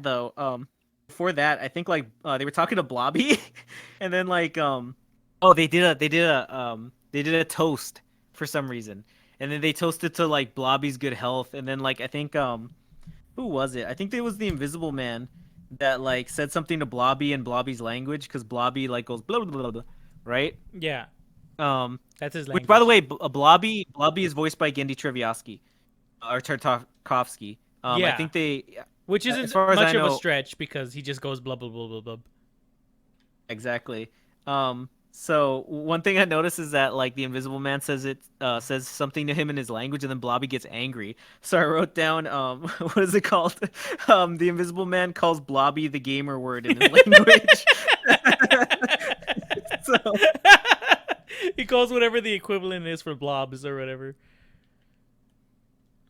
though, before that, I think like they were talking to Blobby, and then like oh they did a toast for some reason, and then they toasted to like Blobby's good health, and then like I think who was it? I think it was the Invisible Man that like said something to Blobby in Blobby's language because Blobby like goes blah blah blah blah, right? Yeah, Um, that's his which by the language. way, Blobby is voiced by Gendy Treviosky or Tartakovsky. I Yeah, think they, which as isn't far as I much of a know, stretch because he just goes blah blah blah blah blah. exactly. So one thing I noticed is that like the Invisible Man says something to him in his language, and then Blobby gets angry. So I wrote down what is it called? The Invisible Man calls Blobby the gamer word in his language. So He calls whatever the equivalent is for blobs or whatever,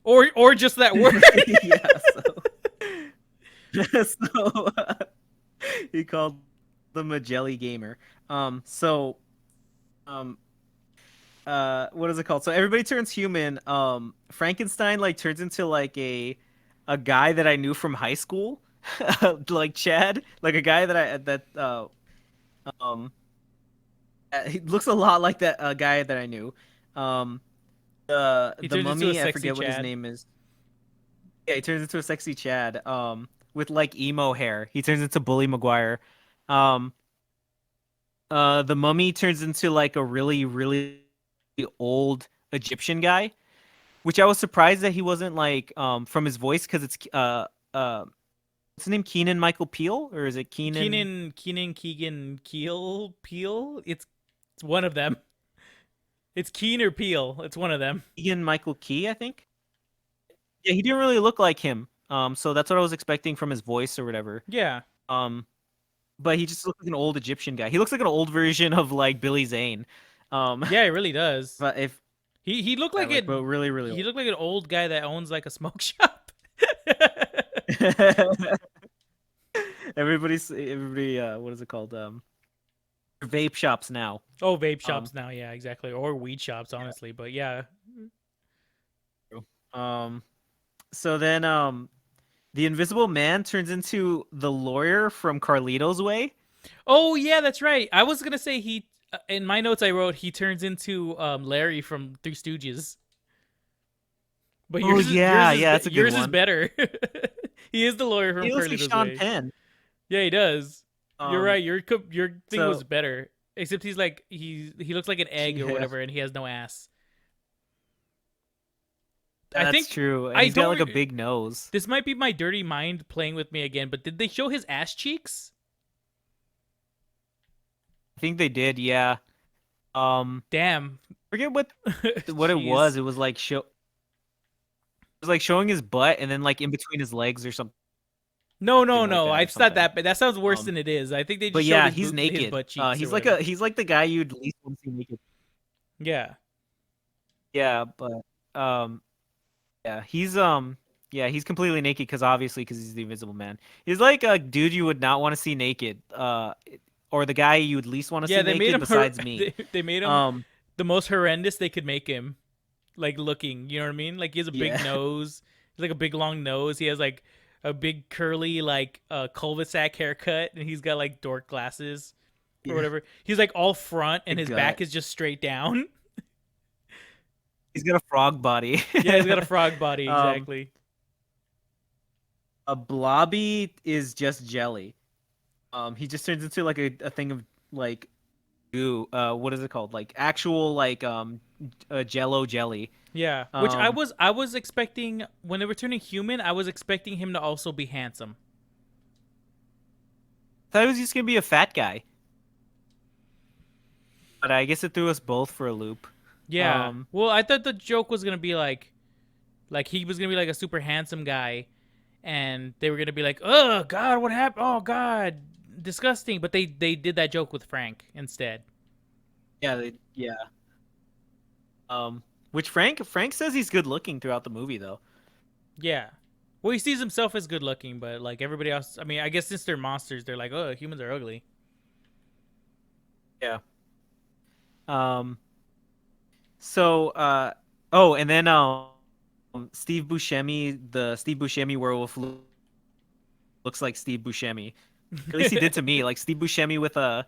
or just that word. yeah, so he called them a jelly gamer. So um what is it called? So everybody turns human. Frankenstein like turns into like a guy that I knew from high school, like Chad, like a guy um he looks a lot like that guy that I knew. Um, He the turns into a mummy, I sexy forget what his Chad. name is. Yeah, he turns into a sexy Chad. With like emo hair. He turns into Bully Maguire. Um, the mummy turns into like a really really old Egyptian guy, which I was surprised that he wasn't like from his voice because it's what's his name, Keenan Michael Peel, or is it Keenan Keegan Peel. It's one of them. It's Keen or Peel. It's one of them. Keegan Michael Key, I think. Yeah, he didn't really look like him. So that's what I was expecting from his voice or whatever. Yeah. Um, but he just looks like an old Egyptian guy. He looks like an old version of like Billy Zane. Yeah, it really does. But if He looked yeah, like like it. but really really He old. looked like an old guy that owns like a smoke shop. Everybody what is it called? Vape shops now. Oh, vape Um shops now. Yeah, exactly. Or weed shops, honestly. But yeah. um so then the Invisible Man turns into the lawyer from Carlito's Way. Oh yeah, that's right. I was gonna say he. In my notes, I wrote he turns into Larry from Three Stooges. But Oh yeah, yours is yeah, that's a good yours is one. better. He is the lawyer from He looks like Carlito's Sean Way. Penn. Yeah, he does. You're Um, right. Your thing was so better. Except he's like he looks like an egg or yeah, whatever, and he has no ass. I that's think true, and I he's got don't. like a big nose. This might be my dirty mind playing with me again, but did they show his ass cheeks? I think they did, yeah. Damn. Forget what it was. Jeez. It was like it was like showing his butt, and then like in between his legs or something No, no, like no. that, or It's not something. that bad. That sounds worse Um, than it is. I think they but just showed yeah, his he's his naked. butt cheeks or He's whatever. like the guy you'd least want to see naked. Yeah. Yeah, but um, yeah, he's completely naked because he's the Invisible Man. He's like a dude you would not want to see naked. Or the guy you would least want to Yeah, see they made naked him besides me. they made him Um, the most horrendous they could make him. Like looking, you know what I mean? Like he has a big yeah, nose. He's like a big long nose. He has like a big curly like cul-de-sac haircut, and he's got like dork glasses or yeah, whatever. He's like all front, a and his back gut. is just straight down. He's got a frog body. Yeah, he's got a frog body um, exactly. a blobby is just jelly. He just turns into like a thing of like goo. What is it called? Like actual like Jello jelly. Yeah, which Um, I was expecting when they were turning human. I was expecting him to also be handsome. thought he was just gonna be a fat guy, but I guess it threw us both for a loop. Yeah. Um, Well, I thought the joke was gonna be like he was gonna be like a super handsome guy, and they were gonna be like, "Oh God, what happened? Oh God, disgusting." But they did that joke with Frank instead. yeah, yeah. Which Frank says he's good looking throughout the movie though. Yeah. Well, he sees himself as good looking, but like everybody else, I mean, I guess since they're monsters, they're like, "Oh, humans are ugly." Yeah. Um. So oh, and then Steve Buscemi, the Steve Buscemi werewolf looks like Steve Buscemi. At least he did to me, like Steve Buscemi with a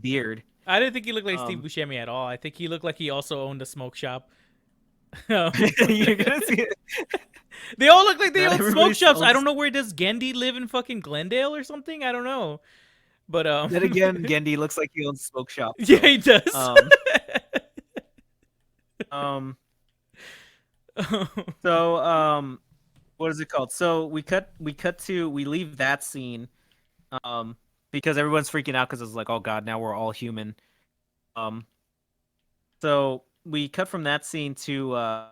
beard. I didn't think he looked like Steve Um, Buscemi at all. I think he looked like he also owned a smoke shop. Um, you're gonna see it. they all look like they Not own smoke everybody shops. I don't owns. know where does Gendy live in fucking Glendale or something. I don't know, but Then again, Gendy looks like he owns a smoke shop. yeah, So, he does. um, um, what is it called? So we leave that scene, um, because everyone's freaking out because it's like, oh god, now we're all human. Um, so we cut from that scene to um,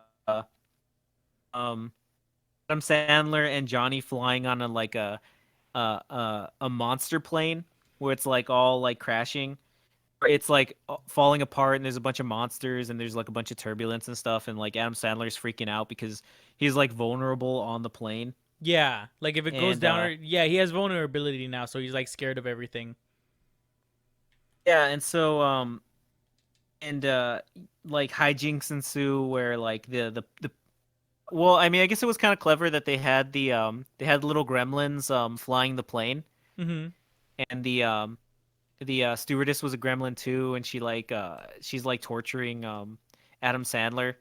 Adam Sandler and Johnny flying on a monster plane where it's like all like crashing. It's like falling apart and there's a bunch of monsters and there's like a bunch of turbulence and stuff and like Adam Sandler's freaking out because he's like vulnerable on the plane. Yeah, like if it goes And down, yeah, he has vulnerability now, so he's like scared of everything. yeah, and so and like hijinks ensue where like the well, I mean, I guess it was kind of clever that they had little gremlins flying the plane, Mm-hmm. and the stewardess was a gremlin too, and she's like torturing Adam Sandler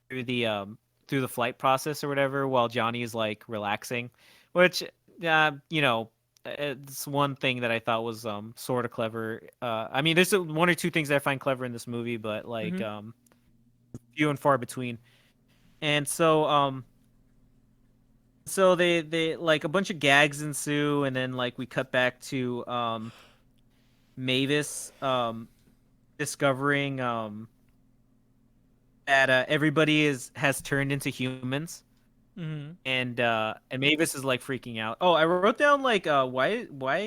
through the flight process or whatever while Johnny is like relaxing, which you know, it's one thing that I thought was sort of clever. I mean, there's one or two things that I find clever in this movie, but like Mm-hmm. few and far between. And so they like a bunch of gags ensue, and then like we cut back to Mavis discovering that everybody has turned into humans, Mm-hmm. and Mavis is like freaking out. Oh, I wrote down like why what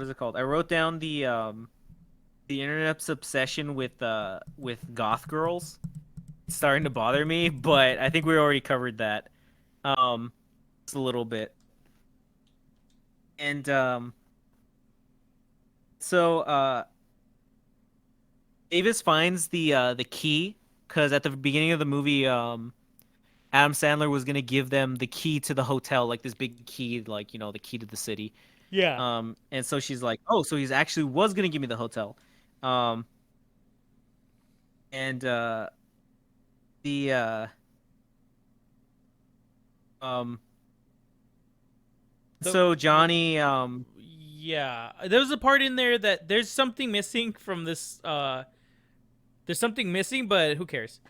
is it called? I wrote down the internet's obsession with goth girls. It's starting to bother me, but I think we already covered that just a little bit. And so Davis finds the key because at the beginning of the movie, Adam Sandler was gonna give them the key to the hotel, like this big key, like you know, the key to the city. Yeah. And so she's like, "Oh, so he's actually was gonna give me the hotel." Um, and the um, So Johnny, yeah, there was a part in there that there's something missing from this. There's something missing, but who cares?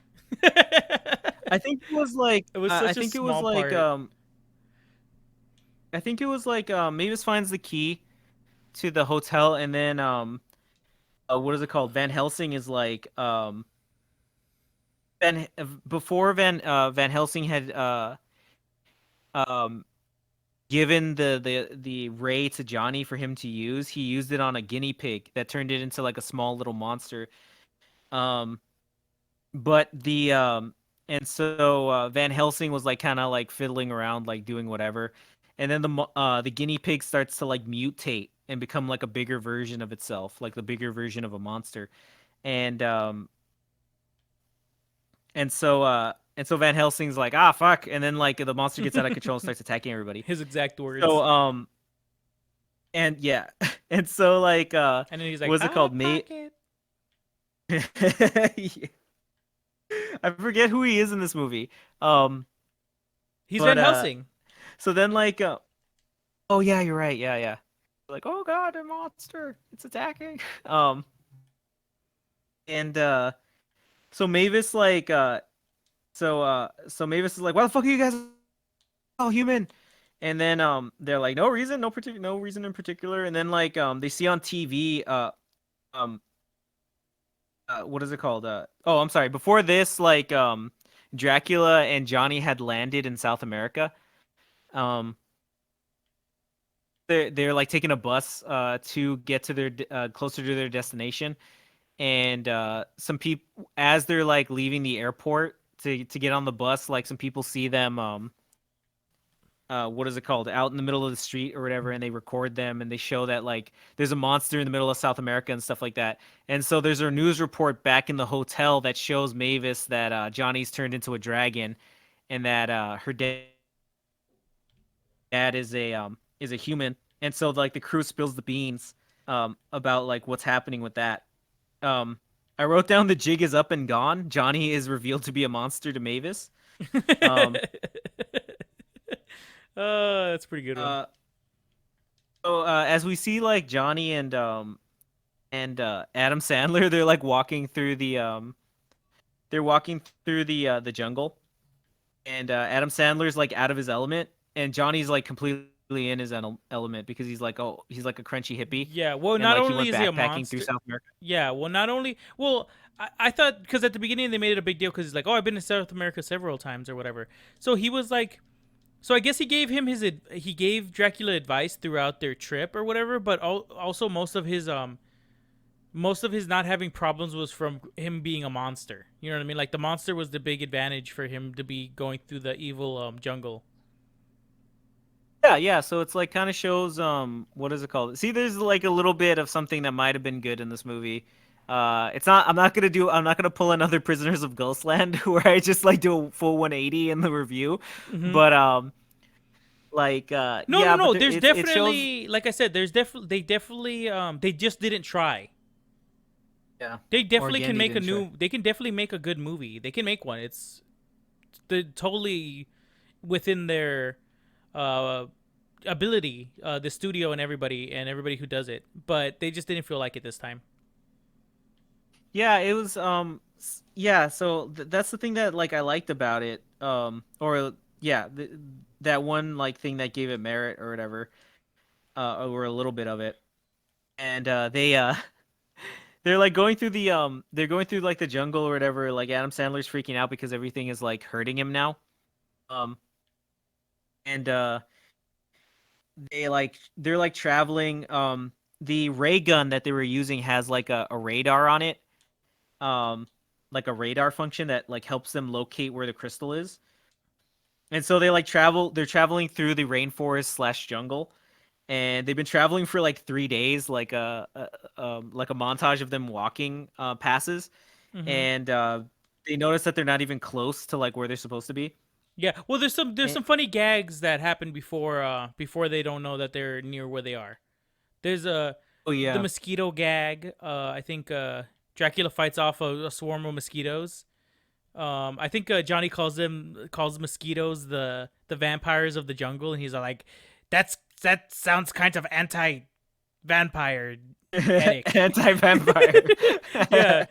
I think it was like, It was I such a think it was small like, part. I think it was like, Mavis finds the key to the hotel, and then, what is it called? Van Helsing is like, before Van Helsing had, um, given the ray to Johnny for him to use. He used it on a guinea pig that turned it into like a small little monster. Um, but the and so Van Helsing was like kind of like fiddling around, like doing whatever, and then the guinea pig starts to like mutate and become like a bigger version of itself, like the bigger version of a monster, and and so Van Helsing's like, ah, fuck, and then like the monster gets out of control and starts attacking everybody. His exact So words. and yeah, and so like And then he's like, what's it called, hot mate? pocket. I forget who he is in this movie. Um, He's but Van Helsing. so then like oh yeah, you're right. Yeah, yeah. Like, oh god, a monster. It's attacking. And so Mavis like so Mavis is like, "Why the fuck are you guys all human?" And then they're like, "No reason, no reason in particular." And then like they see on TV um what is it called? Oh, I'm sorry. Before this, like Dracula and Johnny had landed in South America. Um they're like taking a bus to get to their closer to their destination, and some people, as they're like leaving the airport to get on the bus, like some people see them what is it called, out in the middle of the street or whatever, and they record them and they show that like there's a monster in the middle of South America and stuff like that. And so there's a news report back in the hotel that shows Mavis that Johnny's turned into a dragon, and that her dad is a human. And so like the crew spills the beans about like what's happening with that. um I wrote down the jig is up and gone. Johnny is revealed to be a monster to Mavis. um That's a pretty good one. uh so as we see like Johnny and Adam Sandler, they're like walking through the jungle, and Adam Sandler's like out of his element, and Johnny's like completely in his element because he's like a crunchy hippie, Yeah, well, and not like he only went is he a backpacking through monster. South America. Yeah, well, not only. Well, I thought because at the beginning they made it a big deal because he's like, oh, I've been to South America several times or whatever. So he was like, so I guess he gave him he gave Dracula advice throughout their trip or whatever. But also most of his not having problems was from him being a monster. You know what I mean? Like the monster was the big advantage for him to be going through the evil jungle. Yeah, yeah. So it's like kind of shows what is it called? See, there's like a little bit of something that might have been good in this movie. It's not. I'm not gonna pull another Prisoners of Ghostland where I just like do a full 180 in the review, Mm-hmm. but like No, no, yeah, but no. There's it shows. definitely, like I said, they definitely, they just didn't try. Yeah. They definitely can Organdi make a didn't try. new. They can definitely make a good movie. They can make one. It's the totally within their uh ability, the studio and everybody who does it. But they just didn't feel like it this time. Yeah, it was yeah, so that's the thing that like I liked about it. Or yeah, that one like thing that gave it merit or whatever, or a little bit of it. And they're like going through they're going through like the jungle or whatever, like Adam Sandler's freaking out because everything is like hurting him now. Um and they're like traveling. The ray gun that they were using has like a radar on it, um like a radar function that like helps them locate where the crystal is. And so they're traveling through the rainforest slash jungle, and they've been traveling for like 3 days, like a montage of them walking passes. Mm-hmm. And they notice that they're not even close to like where they're supposed to be. Yeah. Well, there's And, some funny gags that happen before they don't know that they're near where they are. There's oh the yeah. mosquito gag. I think Dracula fights off a swarm of mosquitoes. I think Johnny calls mosquitoes the vampires of the jungle, and he's like, that sounds kind of anti-vampire headache. Anti-vampire. Yeah,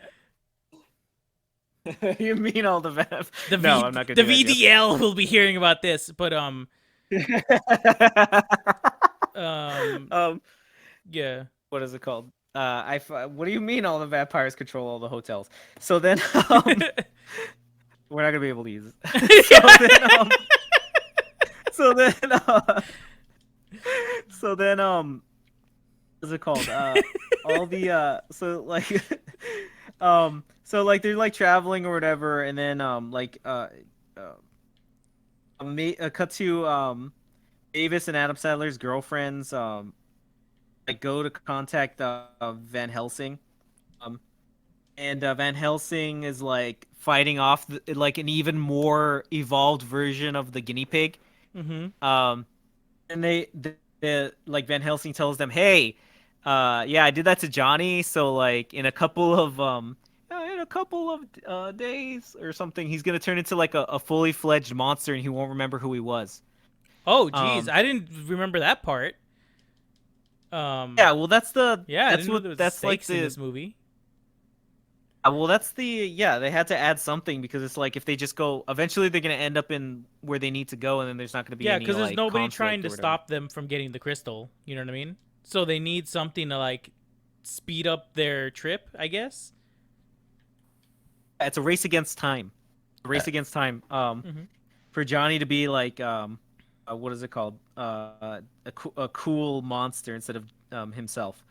You mean all the vamp? the No, I'm not gonna the do that joke. VDL will be hearing about this, but um um, yeah. what is it called? What do you mean all the vampires control all the hotels? So then, we're not gonna be able to use it. So then, so then, what's it called? All the so like they're like traveling or whatever, and then cut to Davis and Adam Sandler's girlfriends like go to contact Van Helsing, um, and Van Helsing is like fighting off like an even more evolved version of the guinea pig. Mhm. And like Van Helsing tells them, "Hey, yeah, I did that to Johnny. So like in a couple of days or something, he's gonna turn into like a fully fledged monster, and he won't remember who he was." Oh, geez, Um, I didn't remember that part. yeah, well, Yeah, I that's didn't know what there was that's like stakes in this movie. well, yeah, they had to add something because it's like if they just go, eventually they're gonna end up in where they need to go, and then there's not gonna be Yeah, any because there's like nobody trying conflict or to whatever. stop them from getting the crystal. You know what I mean? So they need something to like speed up their trip, I guess. It's a race against time. A race against time. Mhm. For Johnny to be like what is it called? A cool monster instead of himself.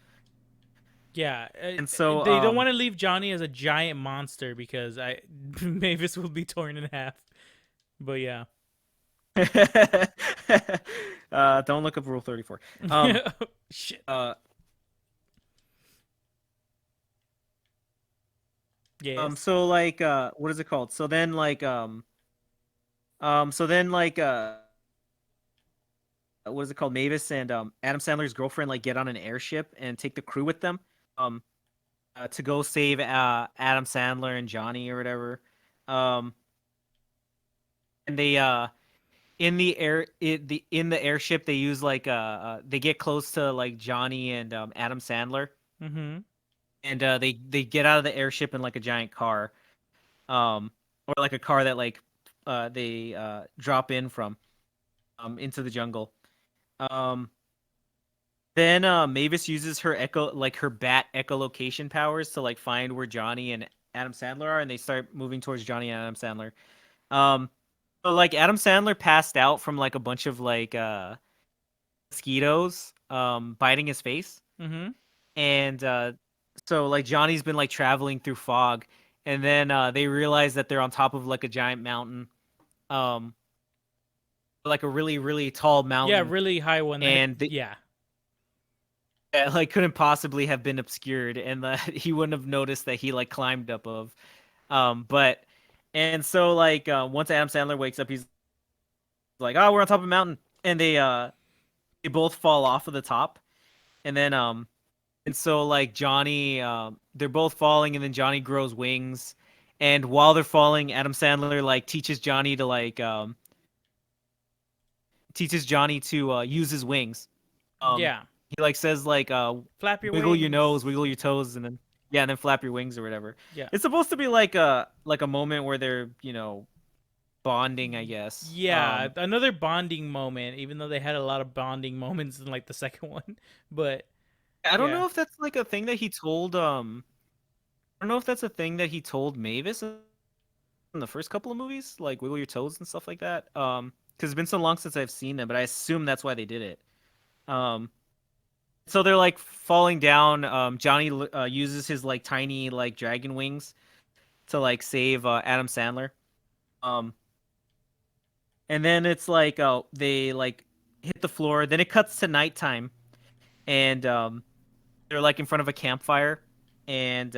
Yeah, And so they don't want to leave Johnny as a giant monster because Mavis will be torn in half. But yeah. don't look up Rule 34. Shit. Uh, Yes. so like what is it called? So then like what is it called? Mavis and Adam Sandler's girlfriend like get on an airship and take the crew with them. Um, to go save Adam Sandler and Johnny or whatever. Um, and they in the airship they use like they get close to like Johnny and Adam Sandler, Mhm. and they get out of the airship in like a giant car, or like a car that like they drop in from into the jungle. Um, then Mavis uses her bat echolocation powers to like find where Johnny and Adam Sandler are, and they start moving towards Johnny and Adam Sandler. Um, but like Adam Sandler passed out from like a bunch of like mosquitoes biting his face, Mhm. and so like Johnny's been like traveling through fog, and then they realize that they're on top of like a giant mountain, um, like a really tall Yeah, mountain, really high one. and Yeah. like couldn't possibly have been obscured, and he wouldn't have noticed that he like climbed up of. But and so like once Adam Sandler wakes up, he's like, "Oh, we're on top of a mountain," and they both fall off of the top, and then and so like Johnny, they're both falling, and then Johnny grows wings, and while they're falling, Adam Sandler like teaches Johnny to use his wings. Um, Yeah. he like says like Flap your wiggle your nose, wings. wiggle your toes, and then yeah, and then flap your wings or whatever. Yeah. It's supposed to be like a moment where they're bonding, I guess. Yeah, another bonding moment, even though they had a lot of bonding moments in like the second one. But I don't yeah. know if that's like a thing that he told I don't know if that's a thing that he told Mavis in the first couple of movies, like wiggle your toes and stuff like that. Because it's been so long since I've seen them, but I assume that's why they did it. Um, so they're like falling down. Johnny uses his like tiny like dragon wings to like save Adam Sandler. Um, and then it's like they like hit the floor. Then it cuts to nighttime, and they're like in front of a campfire, and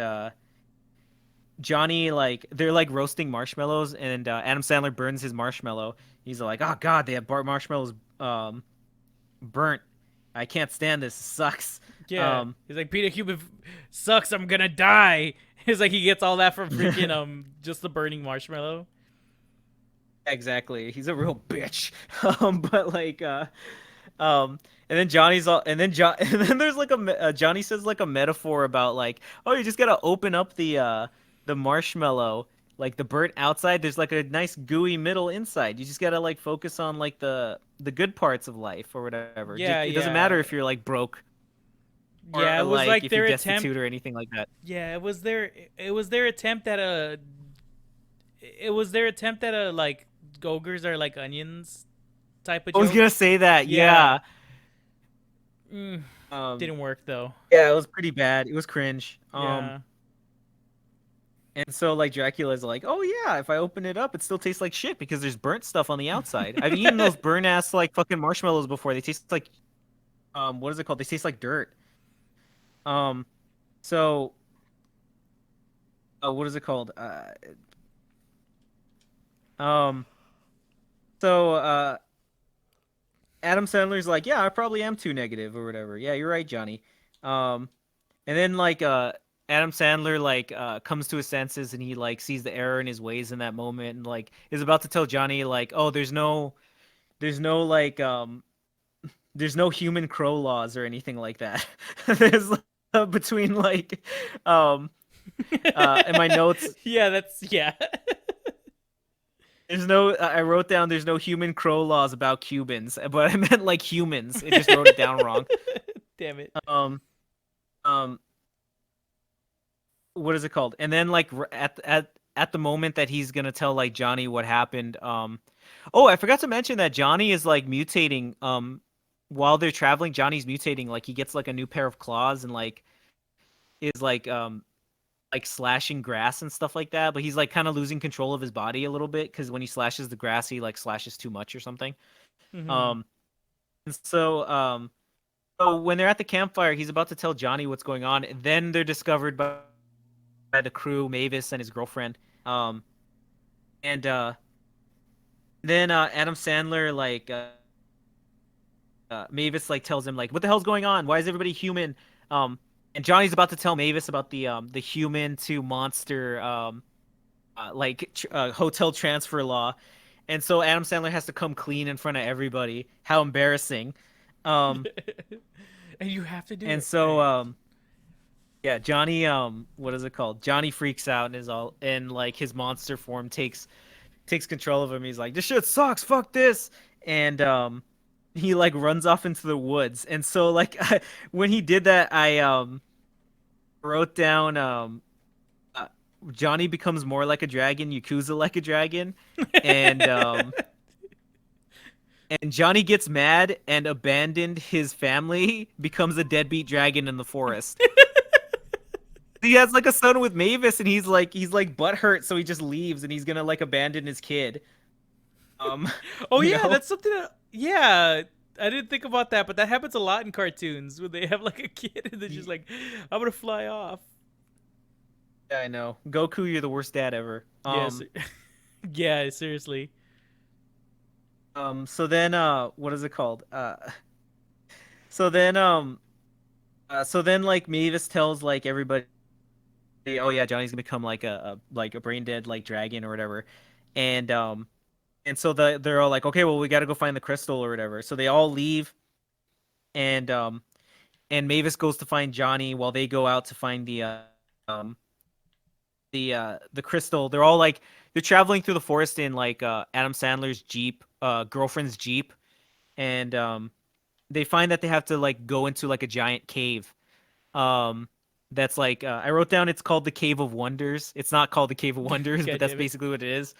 Johnny like they're like roasting marshmallows, and Adam Sandler burns his marshmallow. He's like, "Oh God, they have marshmallows burnt. I can't stand this. It sucks." Yeah. He's like, Peter Cuban sucks, I'm gonna die. It's like he gets all that from freaking just the burning marshmallow. Exactly. He's a real bitch. But like And then Johnny's all, and then John, and then there's like Johnny says like a metaphor about like, oh, you just gotta open up the marshmallow, like the burnt outside. There's like a nice gooey middle inside. You just gotta like focus on like the good parts of life or whatever. Yeah, It doesn't matter yeah, if you're like broke yeah. or It was like like if you're their destitute attempt. or anything like that. Yeah, it was their attempt at a. It was their attempt at a like ogres are like onions type of I was joke. gonna say that, Yeah. yeah. Mm, Um, didn't work though. yeah, it was pretty bad. It was cringe. Yeah. And so like Dracula's like, oh yeah, if I open it up, it still tastes like shit because there's burnt stuff on the outside. I've eaten those burnt ass like fucking marshmallows before. They taste like what is it called? They taste like dirt. Um, so what is it called? Um, so Adam Sandler's like, yeah, I probably am too negative or whatever. Yeah, you're right, Johnny. Um, and then like Adam Sandler like comes to his senses and he like sees the error in his ways in that moment and like is about to tell Johnny like, oh, there's no like there's no human crow laws or anything like that. There's between like um in my notes Yeah, that's yeah. there's no I wrote down there's no human crow laws about Cubans, but I meant like humans. It just wrote it down wrong. Damn it. Um um what is it called? And then like at the moment that he's gonna tell like Johnny what happened, oh, I forgot to mention that Johnny is like mutating. While they're traveling, Johnny's mutating. Like he gets like a new pair of claws and like is like slashing grass and stuff like that. But he's like kind of losing control of his body a little bit because when he slashes the grass, he like slashes too much or something. Mm-hmm. Um, and so when they're at the campfire, he's about to tell Johnny what's going on. And then they're discovered by the crew, Mavis and his girlfriend. And then Adam Sandler like Mavis like tells him like, "What the hell's going on? Why is everybody human?" And Johnny's about to tell Mavis about the human to monster hotel transfer law, and so Adam Sandler has to come clean in front of everybody. How embarrassing! Um, And you have to do and it. so Right. yeah, Johnny what is it called? Johnny freaks out and is all and like his monster form takes control of him. He's like, "This shit sucks. Fuck this." And he like runs off into the woods. And so like when he did that, I wrote down uh, Johnny becomes more like a dragon, Yakuza like a dragon, and and Johnny gets mad and abandoned his family, becomes a deadbeat dragon in the forest. He has like a son with Mavis, and he's like butthurt, so he just leaves, and he's gonna like abandon his kid. Um, Oh you yeah, know. that's something. Yeah, I didn't think about that, but that happens a lot in cartoons when they have like a kid and they're just like, "I'm gonna fly off." Yeah, I know. Goku, you're the worst dad ever. Yes. Yeah, seriously. So then what is it called? So then so then like Mavis tells like everybody, oh yeah, Johnny's gonna become like a brain dead like dragon or whatever. And so they're all like, okay, well we gotta go find the crystal or whatever. So they all leave and Mavis goes to find Johnny while they go out to find um the crystal. They're all like they're traveling through the forest in like Adam Sandler's Jeep, girlfriend's Jeep, and they find that they have to like go into like a giant cave. Um that's like I wrote down it's called the Cave of Wonders. It's not called the Cave of Wonders, but God that's damn it. basically what it is.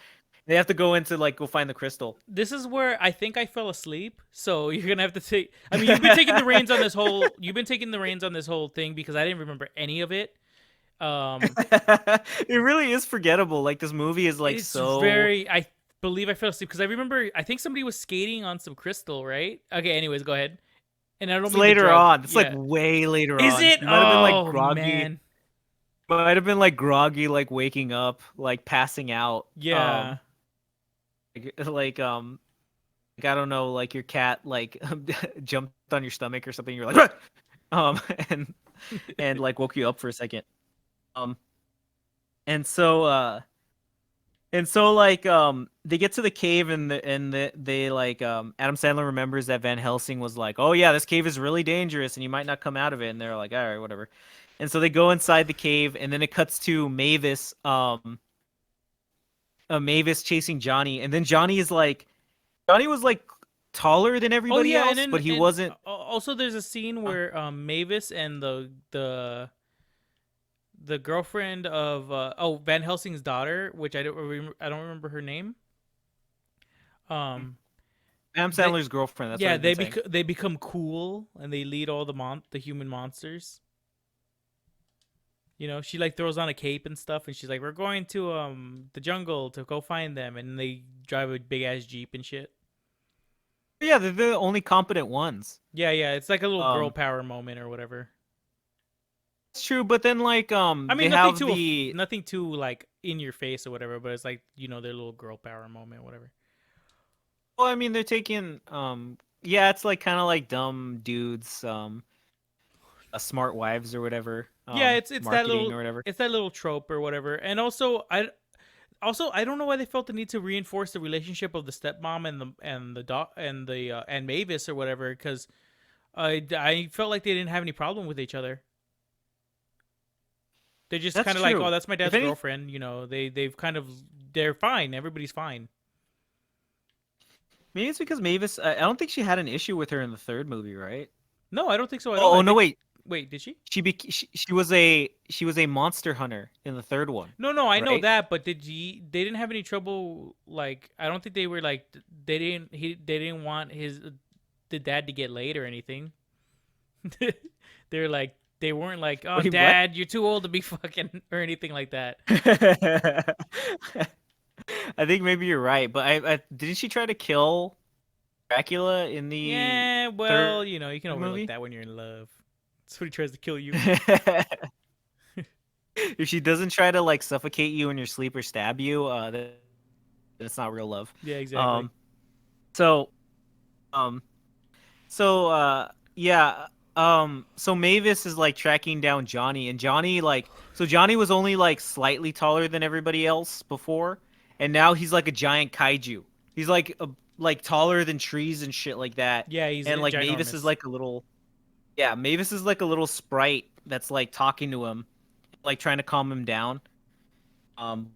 They have to go into like go find the crystal. This is where I think I fell asleep. So you're gonna have to take. I mean, you've been taking the reins on this whole. You've been taking the reins on this whole thing because I didn't remember any of it. Um, It really is forgettable. Like this movie is like it's so very. I believe I fell asleep because I remember. I think somebody was skating on some crystal, right? Okay. Anyways, go ahead. And I don't it's mean the later drug. on. It's like Yeah. way later Is on. it? You might have been like Oh groggy. man. Might have been like groggy, like waking up, like passing out. Yeah. Like I don't know, like your cat like jumped on your stomach or something. You're like, "Ruh!" um, and and like woke you up for a second. Um, and so like they get to the cave they like Adam Sandler remembers that Van Helsing was like, "Oh yeah, this cave is really dangerous and you might not come out of it." And they're like, "All right, whatever." And so they go inside the cave and then it cuts to Mavis chasing Johnny, and then Johnny was like taller than Oh everybody yeah, else, but he and wasn't. also there's a scene where Mavis and the girlfriend of Van Helsing's daughter, which I don't remember her name. Um, Adam they Sandler's girlfriend. That's what yeah, I've been saying. they become cool and they lead all the human monsters. You know, she like throws on a cape and stuff, and she's like, "We're going to the jungle to go find them," and they drive a big ass jeep and shit. Yeah, they're the only competent ones. Yeah, yeah, it's like a little girl Um, power moment or whatever. it's true, but then I they mean, have the. nothing too like in your face or whatever, but it's like their little girl power moment, whatever. Well, I mean, they're taking yeah, it's like kind of like dumb dudes smart wives or whatever Yeah, marketing or whatever. it's that little trope or whatever. And also I don't know why they felt the need to reinforce the relationship of the stepmom and the dog and Mavis or whatever, because I felt like they didn't have any problem with each other. They're just That's kind of like, true. oh, that's my If dad's any, girlfriend. They're fine. Everybody's fine. maybe it's because Mavis. I don't think she had an issue with her in the third movie, right? No, I don't think so at all. Oh, I no, think wait. wait, did she? She was a monster hunter in the third one, No, no, I know right? that, but they didn't have any trouble. Like, I don't think they were like they didn't want the dad to get laid or anything. They're like they weren't like, oh, Wait, what? dad, you're too old to be fucking or anything like that. I think maybe you're right, but I didn't she try to kill Dracula in the Yeah, well, third you can overlook movie? that when you're in love. That's when he tries to kill you. If she doesn't try to like suffocate you in your sleep or stab you, then it's not real love. Yeah, exactly. Um, so, um, yeah, so Mavis is like tracking down Johnny, and Johnny was only like slightly taller than everybody else before, and now he's like a giant kaiju. He's like taller than trees and shit like that, Yeah, he's and like ginormous. Mavis is like a little sprite that's like talking to him, like trying to calm him down. Um,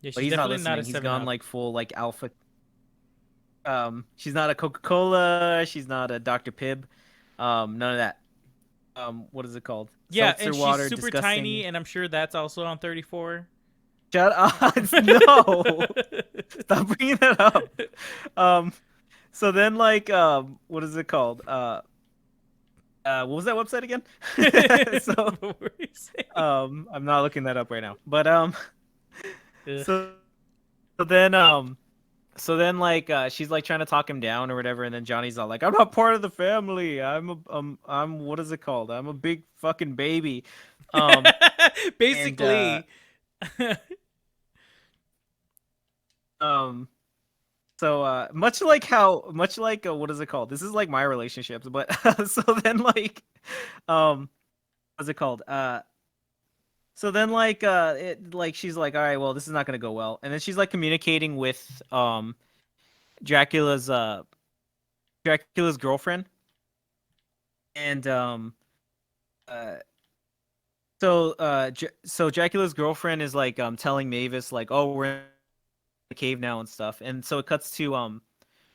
Yeah, but she's he's not definitely not a listening. He's Seven gone Up. like full like alpha. She's not a Coca-Cola. She's not a Dr. Pibb. None of that. What is it called? Yeah, Seltzer and she's water, super tiny, disgusting. and I'm sure that's also on 34. Shut up! No, stop bringing that up. Um, so then what is it called? What was that website again? So, What were you saying? I'm not looking that up right now. But Ugh. so so then she's like trying to talk him down or whatever, and then Johnny's all like, "I'm not part of the family. I'm what is it called? I'm a big fucking baby." And Basically. um so much like what is it called? This is like my relationships, but so then what's it called? So then she's like, "All right, well, this is not gonna go well," and then she's like communicating with Dracula's uh Dracula's girlfriend, and uh so Dracula's girlfriend is like telling Mavis like, "Oh, we're in the cave now and stuff," and so it cuts to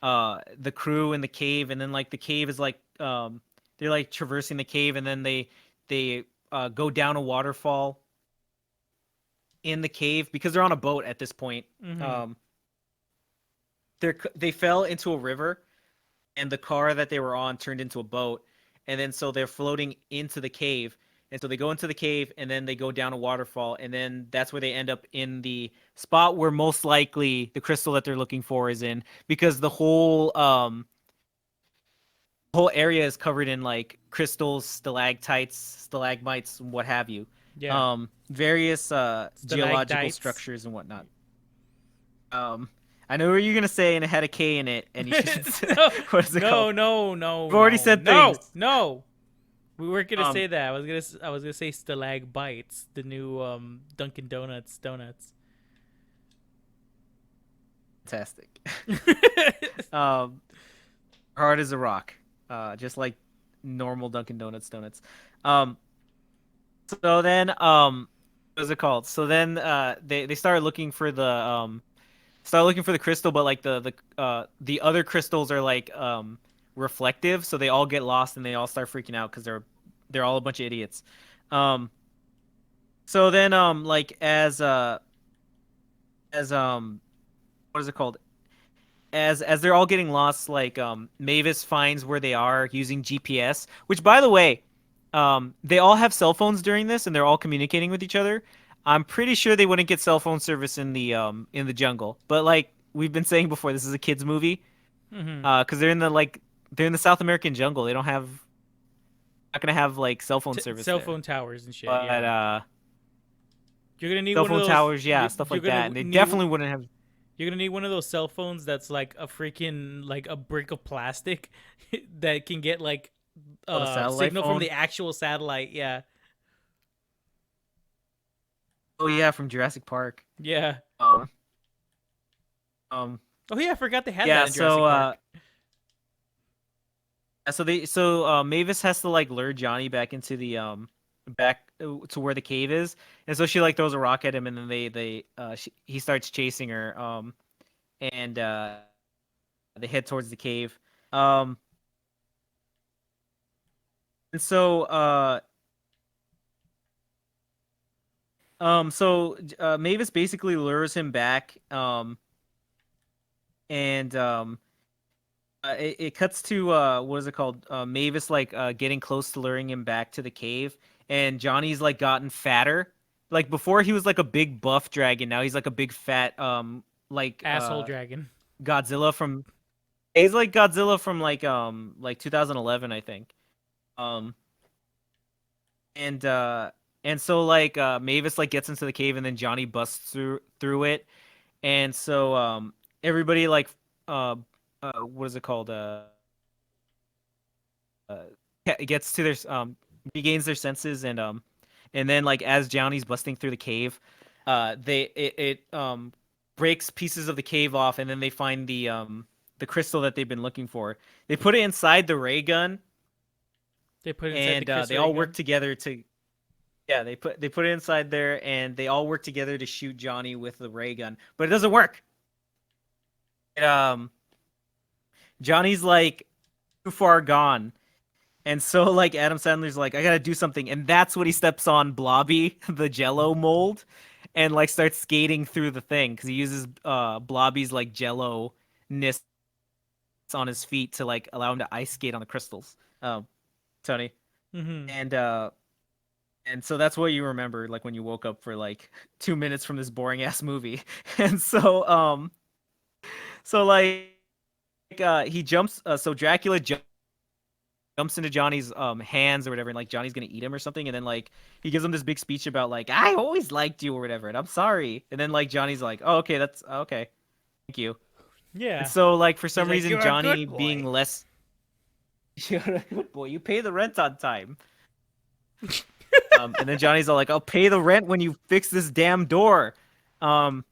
the crew in the cave, and then like the cave is like they're like traversing the cave, and then they go down a waterfall in the cave because they're on a boat at this point. Hmm. Um, they fell into a river, and the car that they were on turned into a boat, and then so they're floating into the cave, and so they go into the cave, and then they go down a waterfall, and then that's where they end up in the spot where most likely the crystal that they're looking for is in, because the whole area is covered in like crystals, stalactites, stalagmites, what have you, Yeah. various geological Stalactites. structures and whatnot. um I know what you're gonna say, and it had a K in it, and you should. No, What is it called? no, We've already no, said no, things. no. We weren't gonna Um, say that. I was gonna say Stalagbites, the new Dunkin' Donuts donuts. fantastic. um, hard as a rock. Just like normal Dunkin' Donuts. Um, so then what is it called? So then they start looking for the crystal, but like the other crystals are like reflective, so they all get lost and they all start freaking out because they're all a bunch of idiots. Um, so then like as what is it called? As they're all getting lost, like Mavis finds where they are using GPS, which by the way, they all have cell phones during this and they're all communicating with each other. I'm pretty sure they wouldn't get cell phone service in the jungle. But like we've been saying before, this is a kids movie. Hmm. Because they're in the South American jungle. They don't have not gonna have like cell phone service Cell there. phone towers and shit. But Yeah, you're gonna need cell one of phone those. towers, yeah, stuff You're like that. gonna And they need. definitely wouldn't have You're gonna need one of those cell phones that's like a freaking like a brick of plastic that can get like the satellite signal from phone. the actual satellite. Yeah, Oh yeah, from Jurassic Park. yeah. Um, um Oh yeah, I forgot they had yeah, that in Jurassic so Park. Mavis has to like lure Johnny back into the back to where the cave is, and so she like throws a rock at him, and then he starts chasing her, and they head towards the cave, and Mavis basically lures him back, and it cuts to what is it called? Mavis like getting close to luring him back to the cave, and Johnny's like gotten fatter. Like before, he was like a big buff dragon. Now he's like a big fat like Asshole dragon. Godzilla from. He's like Godzilla from like 2011, I think. Um and so like Mavis like gets into the cave, and then Johnny busts through it, and so everybody like what is it called? Uh, gets to their regains their senses, and then like as Johnny's busting through the cave, it breaks pieces of the cave off, and then they find the crystal that they've been looking for. They put it inside the ray gun, They put it inside and the Chris they ray all gun. work together to they put it inside there, and they all work together to shoot Johnny with the ray gun, but it doesn't work. It, Johnny's like too far gone. And so like Adam Sandler's like, I gotta do something, and that's when he steps on Blobby, the Jello mold, and like starts skating through the thing because he uses Blobby's like Jello ness on his feet to like allow him to ice skate on the crystals. Tony, Mm-hmm. and so that's what you remember like when you woke up for like 2 minutes from this boring ass movie, and so like he jumps, so Dracula jumps into Johnny's hands or whatever, and like Johnny's gonna eat him or something, and then like he gives him this big speech about like I always liked you or whatever, and I'm sorry, and then like Johnny's like, oh okay, that's okay, thank you. Yeah. And so like for He's some like, reason "You're a Johnny good being boy." less you're a good boy, you pay the rent on time. And then Johnny's all like, I'll pay the rent when you fix this damn door. Um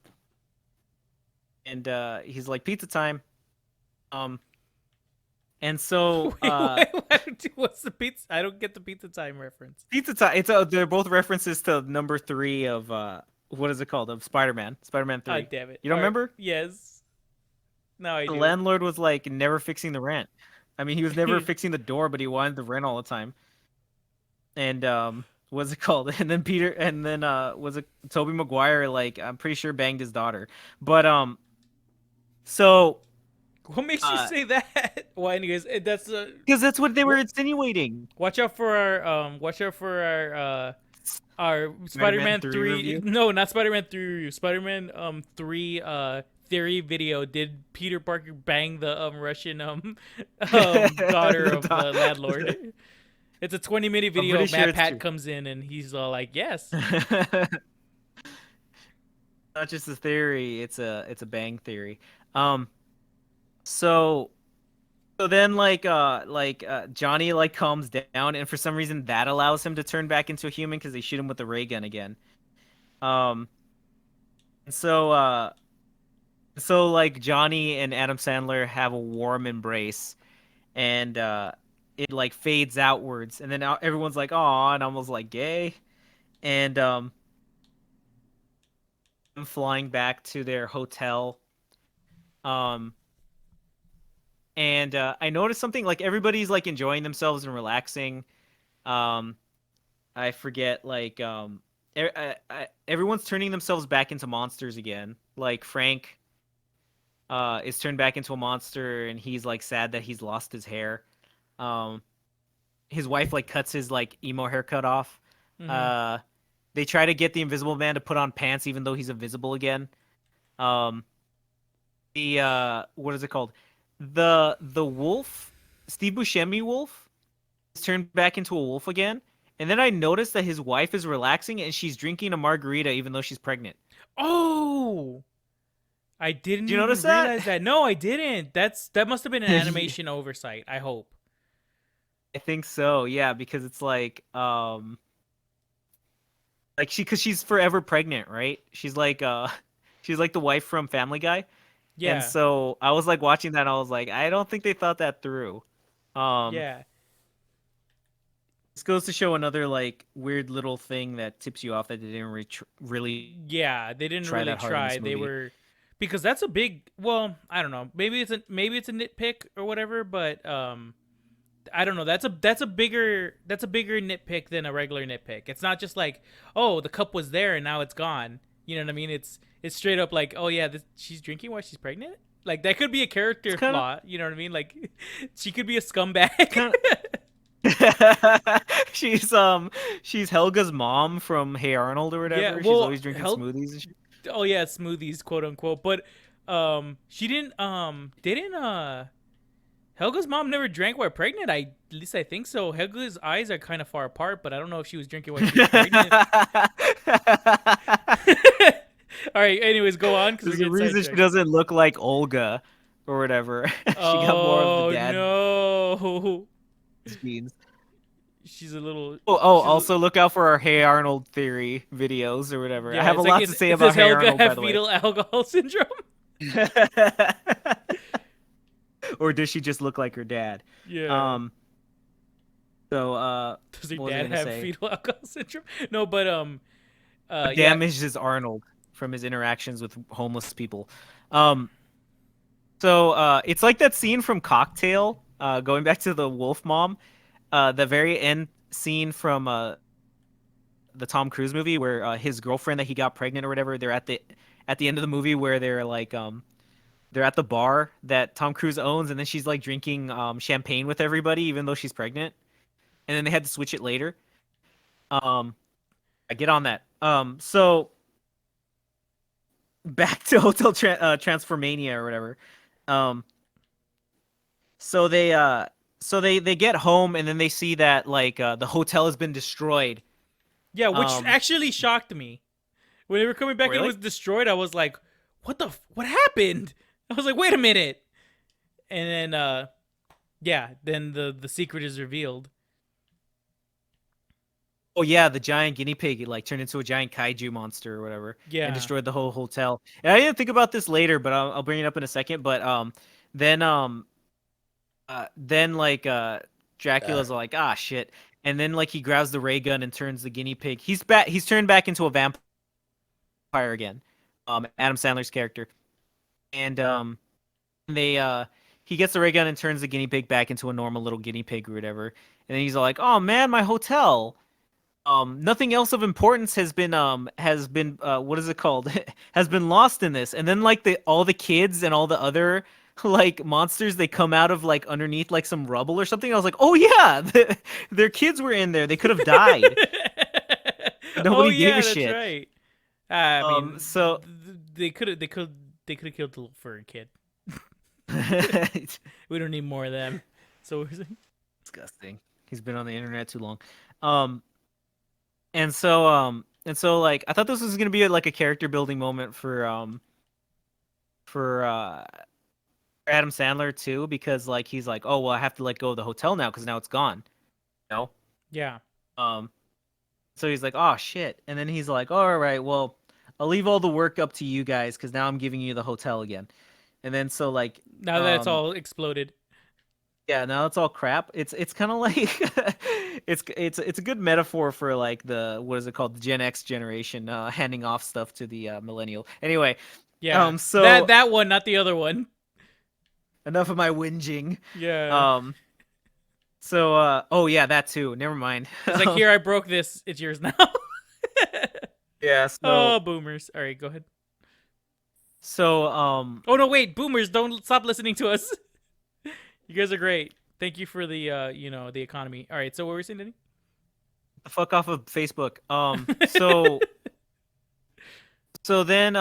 and he's like, pizza time. And so What's the pizza? I don't get the pizza time reference. pizza time. They're both references to number 3 of what is it called, of Spider-Man 3. Oh damn it! You don't remember? Yes. Now I The do. landlord was like never fixing the rent. I mean, he was never fixing the door, but he wanted the rent all the time. And what's it called? And then was it Tobey Maguire? Like I'm pretty sure banged his daughter. But so What makes you say that? Well, anyways, that's because that's what they were insinuating. watch out for our Spider-Man 3 review? No, not Spider-Man 3 review. Spider-Man 3 theory video. Did Peter Parker bang the Russian daughter of the landlord? It's a 20-minute video. pretty sure Matt it's Pat true. comes in and he's all like, "Yes." Not just a theory, it's a bang theory. Um so then Johnny like calms down, and for some reason that allows him to turn back into a human because they shoot him with the ray gun again. And so So like Johnny and Adam Sandler have a warm embrace, and it like fades outwards, and then everyone's like, "Aw," and almost like gay, and them flying back to their hotel. Um, and I noticed something like everybody's like enjoying themselves and relaxing. Um, I forget like everyone's turning themselves back into monsters again. Like Frank is turned back into a monster, and he's like sad that he's lost his hair. Um, his wife like cuts his like emo haircut off. Mm-hmm. Uh, they try to get the Invisible Man to put on pants even though he's invisible again. Um, the what is it called? The wolf, Steve Buscemi wolf, is turned back into a wolf again. And then I noticed that his wife is relaxing and she's drinking a margarita even though she's pregnant. Oh, I didn't Did you notice even that? realize that. No, I didn't. That must have been an animation oversight. I hope. I think so. Yeah, because it's like cuz she's forever pregnant, right? She's like she's like the wife from Family Guy. And Yeah, so I was like watching that and I was like, I don't think they thought that through. Um yeah, this goes to show another like weird little thing that tips you off that they didn't really yeah. They didn't try really that hard in try. this They movie. were because that's a big. Well, I don't know. Maybe it's a nitpick or whatever. But I don't know. That's a bigger nitpick than a regular nitpick. It's not just like, oh, the cup was there and now it's gone. You know what I mean? It's straight up like, oh yeah, she's drinking while she's pregnant. Like that could be a It's character kind of flaw. You know what I mean? Like she could be a scumbag. kind of she's she's Helga's mom from Hey Arnold or Yeah. whatever. She's Well, always drinking help. smoothies and shit. Oh yeah, smoothies, quote unquote. But she didn't Helga's mom never drank while pregnant. At least I think so. Helga's eyes are kind of far apart, but I don't know if she was drinking while she was pregnant. All right. Anyways, go on because we're There's a getting reason she sidetracked. doesn't look like Olga or whatever. She got more of the Oh dad no, genes. she's a little. Oh, She's also look out for our Hey Arnold theory videos or whatever. I yeah. have a It's like lot to say does about Hey Helga Arnold, by have the way. fetal alcohol syndrome? Or does she just look like her dad? Yeah. Um, so Does her what was I dad gonna have say? fetal alcohol syndrome? No, but What yeah, damages Arnold from his interactions with homeless people? Um, so it's like that scene from Cocktail, going back to the wolf mom, the very end scene from the Tom Cruise movie where his girlfriend that he got pregnant or whatever, they're at the end of the movie where they're like they're at the bar that Tom Cruise owns, and then she's like drinking champagne with everybody even though she's pregnant, and then they had to switch it later. Um, I get on that. So back to Transformania or whatever. Um, so they get home and then they see that like the hotel has been destroyed. yeah, which Um, actually shocked me. When they were coming back and it really? was destroyed, I was like, what happened? I was like, wait a minute. And then yeah, then the secret is revealed. Oh yeah, the giant guinea pig like turned into a giant kaiju monster or whatever and Yeah. destroyed the whole hotel. And I didn't think about this later, but I'll bring it up in a second. But then then like Dracula's like ah shit, and then like he grabs the ray gun and turns the guinea pig. He's back. He's turned back into a vampire again. Adam Sandler's character, and they he gets the ray gun and turns the guinea pig back into a normal little guinea pig or whatever. And then he's like, oh man, my hotel. Nothing else of importance has been what is it called has been lost in this. And then like the all the kids and all the other like monsters, they come out of like underneath like some rubble or something. I was like, oh yeah, their kids were in there, they could have died. Oh Nobody gave yeah, a that's shit. right. I mean, So they could have killed for a kid. We don't need more of them. So we're saying, disgusting. He's been on the internet too long. um and so like I thought this was gonna be like a character building moment for Adam Sandler too, because like he's like, oh well, I have to let go of the hotel now because now it's gone. You know? yeah, Um, so he's like, oh shit, and then he's like, all right, well, I'll leave all the work up to you guys because now I'm giving you the hotel again. And then so like Now that it's all exploded. yeah, now it's all crap. It's kind of like it's a good metaphor for like the what is it called, the Gen X generation handing off stuff to the millennial. Anyway, Yeah. so That one, not the other one. enough of my whinging. Yeah. Um, so oh yeah, that too. Never mind. It's like, here, I broke this. It's yours now. Yeah, Oh, boomers. All right, go ahead. so Oh no, wait, boomers, don't stop listening to us. You guys are great. Thank you for the the economy. All right, so what were we saying, Denny? the fuck off of Facebook. So then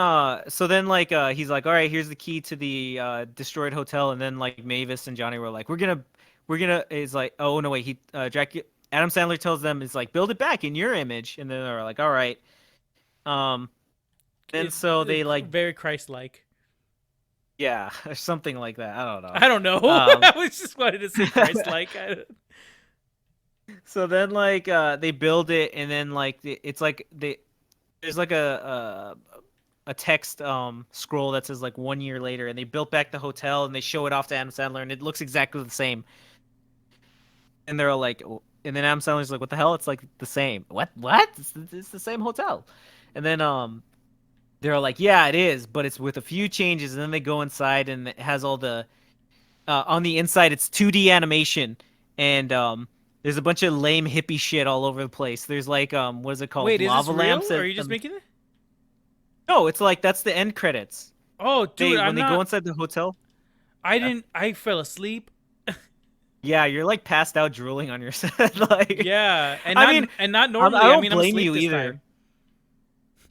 like he's like, all right, here's the key to the destroyed hotel, and then like Mavis and Johnny were like, we're gonna is like, oh no wait, he Adam Sandler tells them, it's like, build it back in your image, and then they're like, all right. um then so they like, Very Christ-like. yeah, or something like that, I don't know. I don't know. I was just wanted to say Christ-like. So then like they build it, and then like it's like there's like a text scroll that says like 1 year later, and they built back the hotel and they show it off to Adam Sandler, and it looks exactly the same. And they're all like, and then Adam Sandler's like, what the hell? It's like the same. What? It's the same hotel. And then they're all like, yeah, it is, but it's with a few changes. And then they go inside, and it has all the on the inside it's 2D animation, and there's a bunch of lame hippie shit all over the place. There's like what is it called? Wait, is Lava this real? lamps. Or are you just making it? No, it's like that's the end credits. Oh, dude, When they go inside the hotel. I didn't. I fell asleep. Yeah, you're like passed out drooling on your set. Like, Yeah, and I not, mean, and not normally. I don't I'm blame asleep you this either. time.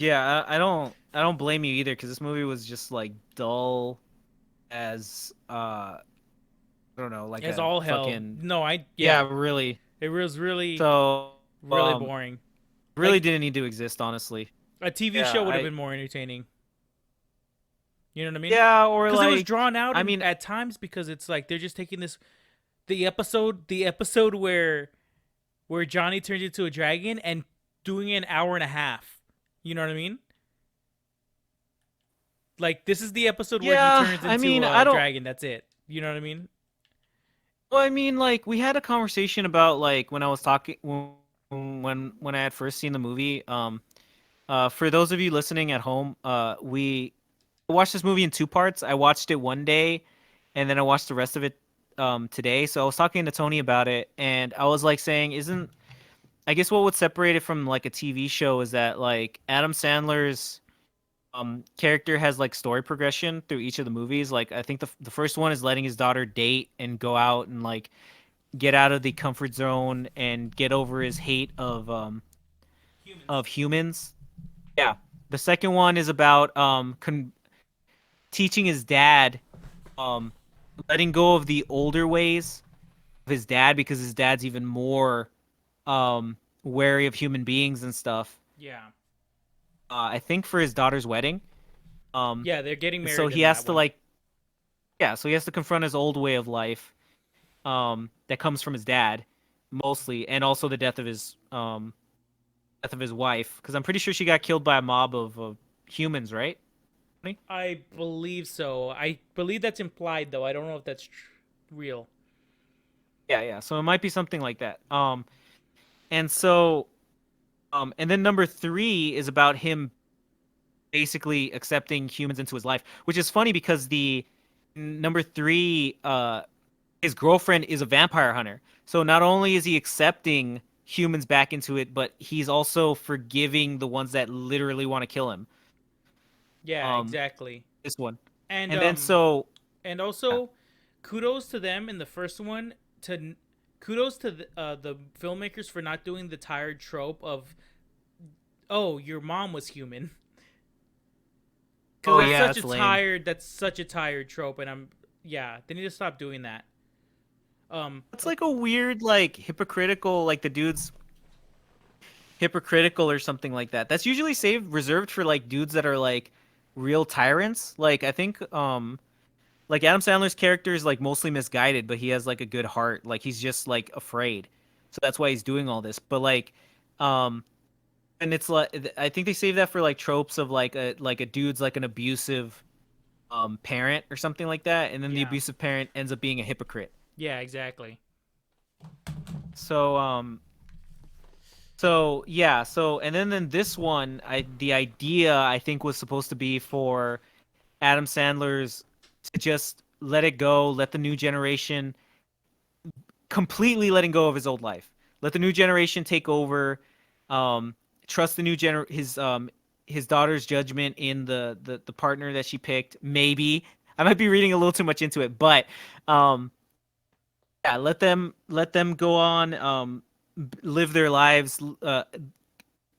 Yeah, I don't blame you either, because this movie was just like dull as I don't know, like As a all hell. fucking No, yeah, really. It was really, So really boring. really Like, didn't need to exist, honestly. a TV Yeah, show would have been more entertaining. You know what I mean? Yeah, or Because like, it was drawn out. I mean, at times, because it's like they're just taking the episode where Johnny turns into a dragon and doing an hour and a half. You know what I mean? Like, this is the episode where yeah, he turns I into mean, a I don't. dragon. That's it. You know what I mean? Well, I mean, like, we had a conversation about like when I was talking when I had first seen the movie. For those of you listening at home, we watched this movie in two parts. I watched it one day, and then I watched the rest of it today. So I was talking to Tony about it, and I was like saying, isn't I guess what would separate it from like a TV show is that like Adam Sandler's character has like story progression through each of the movies. Like I think the first one is letting his daughter date and go out and like get out of the comfort zone and get over his hate of humans. Yeah. The second one is about teaching his dad letting go of the older ways of his dad, because his dad's even more wary of human beings and stuff. Yeah. I think for his daughter's wedding. Yeah, they're getting married. So he in has that to one. like, yeah, so he has to confront his old way of life, that comes from his dad, mostly, and also the death of his wife, because I'm pretty sure she got killed by a mob of humans, right? I believe so. I believe that's implied, though. I don't know if that's real. Yeah, yeah. So it might be something like that. And so, and then number 3 is about him basically accepting humans into his life, which is funny because the number 3, his girlfriend is a vampire hunter. So not only is he accepting humans back into it, but he's also forgiving the ones that literally want to kill him. Yeah, exactly. This one. And then so, and also, kudos to them in the first one. Kudos to the filmmakers for not doing the tired trope of, oh, your mom was human. Because that's such a tired trope, and they need to stop doing that. It's like a weird, like, hypocritical, like the dude's hypocritical or something like that. That's usually reserved for like dudes that are like real tyrants. Like I think like Adam Sandler's character is like mostly misguided, but he has like a good heart. Like he's just like afraid. So that's why he's doing all this. But like And it's like I think they save that for like tropes of like a dude's like an abusive parent or something like that, and then the Yeah. abusive parent ends up being a hypocrite. Yeah, exactly. So and then this one, the idea I think was supposed to be for Adam Sandler's to just let it go, let the new generation completely letting go of his old life. Let the new generation take over. Um, trust the his daughter's judgment in the partner that she picked. Maybe I might be reading a little too much into it, but um, yeah, let them go on, live their lives,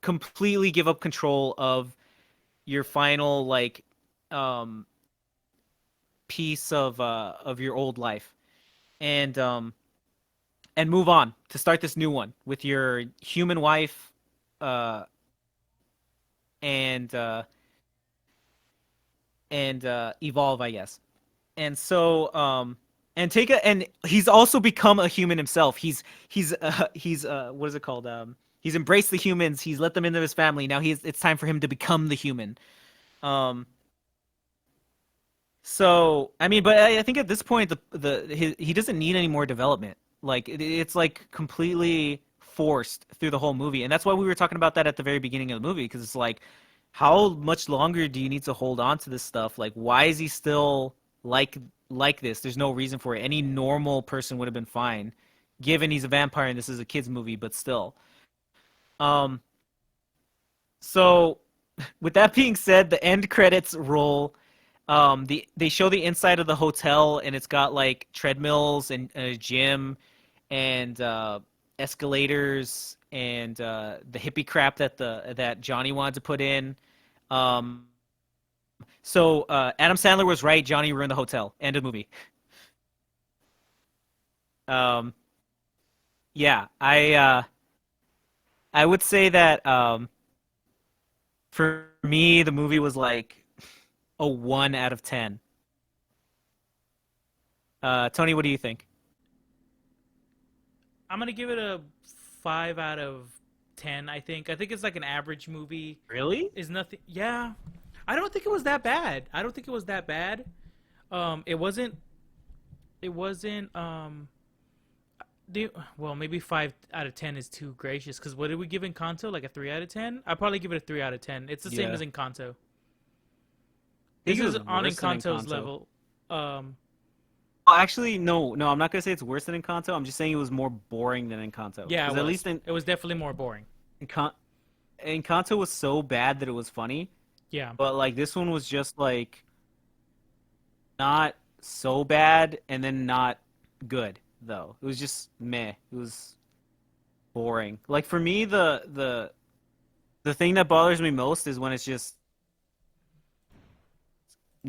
completely give up control of your final like um piece of your old life, and move on to start this new one with your human wife, uh, and evolve, I guess. And so, and he's also become a human himself. He's what is it called? He's embraced the humans. He's let them into his family. Now it's time for him to become the human. Um, So I mean, but I think at this point, he doesn't need any more development. Like it's like completely forced through the whole movie, and that's why we were talking about that at the very beginning of the movie, because it's like, how much longer do you need to hold on to this stuff? Like, why is he still like this? There's no reason for it. Any normal person would have been fine, given he's a vampire and this is a kids movie, but still. Um. So, with that being said, the end credits roll. They show the inside of the hotel, and it's got like treadmills and a gym and escalators and the hippie crap that Johnny wanted to put in. Um, Adam Sandler was right. Johnny ruined the hotel. End of movie. Um, yeah, I would say that for me the movie was like a 1 out of 10. Tony, what do you think? I'm gonna give it a 5 out of 10. I think it's like an average movie. Really? Is nothing. Yeah, I don't think it was that bad. I don't think it was that bad. It wasn't. It wasn't. Well, maybe 5 out of 10 is too gracious. Because what did we give Encanto? Like a 3 out of 10? I'd probably give it a 3 out of 10. It's the same Yeah. as Encanto. I think This it is was on worse than Encanto's Encanto. level. Um, Well, actually, no, I'm not gonna say it's worse than Encanto. I'm just saying it was more boring than Encanto. yeah, Because it at was. least in It was definitely more boring. Encanto was so bad that it was funny, Yeah. but like this one was just like not so bad and then not good though. It was just meh. It was boring. Like for me, the thing that bothers me most is when it's just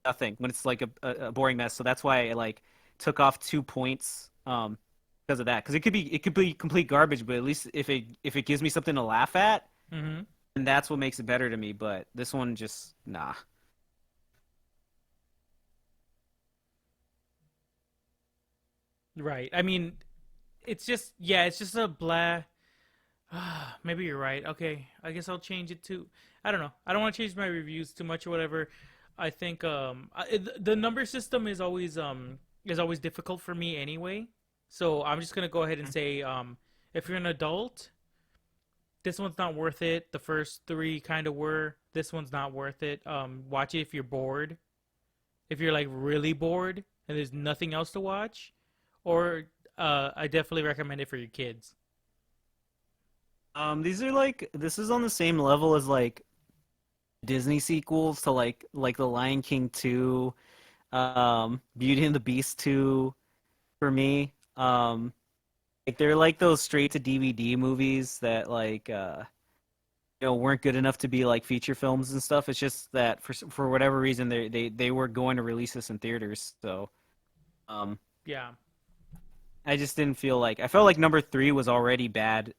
nothing. When it's like a boring mess. So that's why I like took off 2 points because of that. Because it could be complete garbage, but at least if it gives me something to laugh at, Mm-hmm. and that's what makes it better to me. But this one just nah. Right. I mean, it's just a blah. Maybe you're right. Okay, I guess I'll change it to. I don't know. I don't want to change my reviews too much or whatever. I think the number system is always difficult for me anyway. So I'm just gonna go ahead and say if you're an adult, this one's not worth it. The first three kind of were. This one's not worth it. Watch it if you're bored. If you're like really bored and there's nothing else to watch, or I definitely recommend it for your kids. These are like this is on the same level as like Disney sequels to like The Lion King 2, Beauty and the Beast 2 for me. Like they're like those straight to DVD movies that like weren't good enough to be like feature films and stuff. It's just that for whatever reason they were going to release this in theaters. So um Yeah. I just didn't feel like I felt like number 3 was already bad.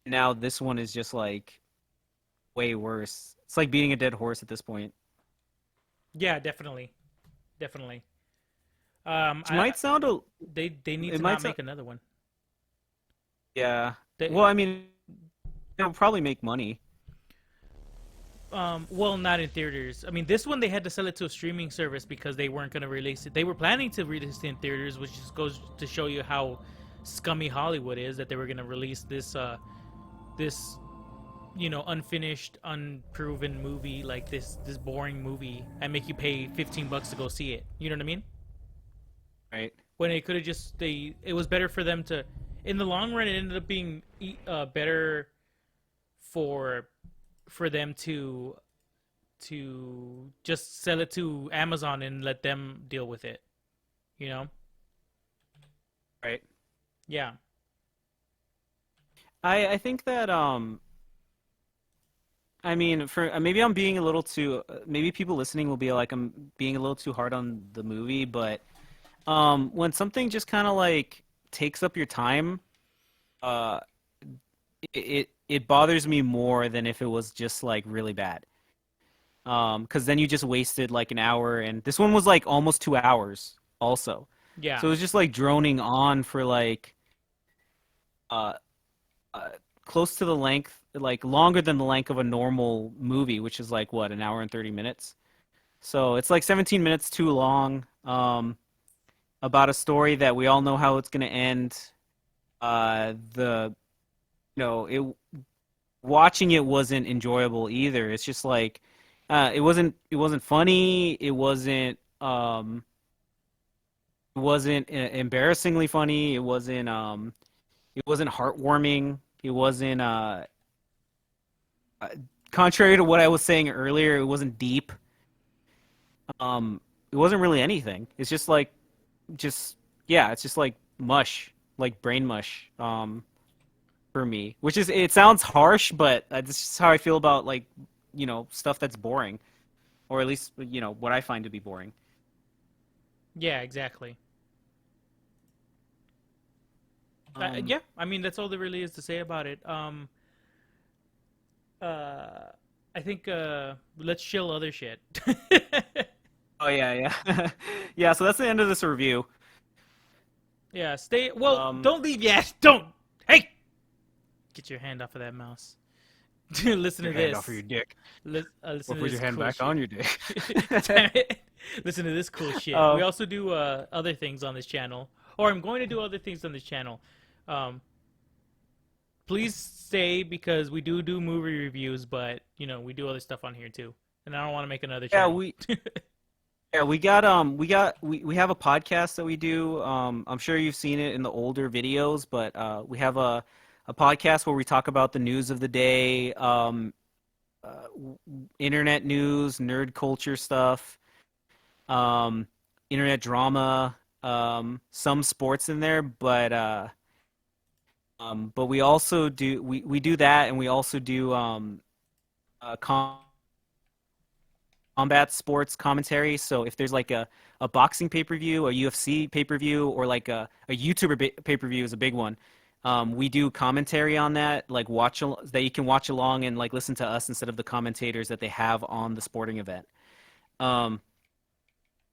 Now this one is just like way worse. It's like beating a dead horse at this point. Yeah, definitely. Definitely. Which might sound a they need it to might not sound make another one. yeah. They Well, I mean, It'll probably make money. Well, not in theaters. I mean, this one they had to sell it to a streaming service because they weren't going to release it. They were planning to release it in theaters, which just goes to show you how scummy Hollywood is, that they were going to release this unfinished, unproven movie like this boring movie and make you pay $15 to go see it. You know what I mean? Right. When it could have it was better for them to, in the long run, it ended up being better for them to just sell it to Amazon and let them deal with it. You know? Right. Yeah. I think that I mean, for maybe I'm being a little too. Maybe people listening will be like I'm being a little too hard on the movie, but when something just kind of like takes up your time, uh, it bothers me more than if it was just like really bad. Because then you just wasted like an hour, and this one was like almost 2 hours, also. Yeah. So it was just like droning on for like uh, close to the length, like longer than the length of a normal movie, which is like what, an hour and 30 minutes. So it's like 17 minutes too long. About a story that we all know how it's gonna end. It watching it wasn't enjoyable either. It's just like it wasn't funny. It wasn't embarrassingly funny. It wasn't heartwarming. It wasn't contrary to what I was saying earlier, it wasn't deep. It wasn't really anything. It's just like it's just like mush, like brain mush for me. It sounds harsh, but that's just how I feel about like, stuff that's boring, or at least, what I find to be boring. Yeah, exactly. Yeah, I mean that's all there really is to say about it. I think let's chill other shit. Oh yeah. Yeah, so that's the end of this review. Yeah, stay. Well, don't leave yet. Don't. Hey, get your hand off of that mouse. Listen to this. Hand off of your dick. Listen Or to put this your hand cool back shit. on your dick. Damn it. Listen to this cool shit. Oh. We also do other things on this channel, or I'm going to do other things on this channel. Please stay because we do movie reviews, but we do other stuff on here too, and I don't want to make another channel. we have a podcast that we do. I'm sure you've seen it in the older videos, but we have a podcast where we talk about the news of the day, internet news, nerd culture stuff, internet drama, some sports in there, but we also do we do that, and we also do combat sports commentary. So if there's like a boxing pay-per-view, a UFC pay-per-view, or like a YouTuber pay-per-view is a big one. We do commentary on that, like that you can watch along and like listen to us instead of the commentators that they have on the sporting event.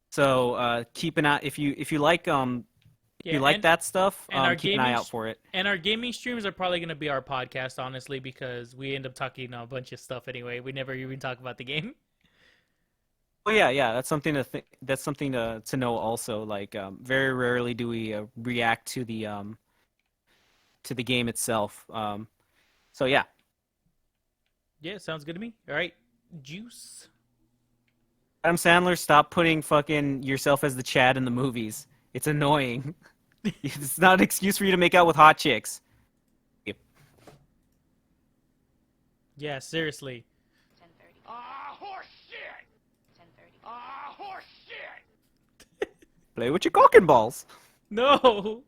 So keep an eye if you like that stuff. Keep an eye out for it. And our gaming streams are probably going to be our podcast, honestly, because we end up talking a bunch of stuff anyway. We never even talk about the game. Well, yeah, that's something to know also. Like, very rarely do we react to the game itself. So yeah. Yeah, sounds good to me. All right, Juice. Adam Sandler, stop putting fucking yourself as the Chad in the movies. It's annoying. It's not an excuse for you to make out with hot chicks. Yeah, seriously. 10:30. Ah, horse shit! 10:30. Ah, horse shit! Play with your cock and balls. No.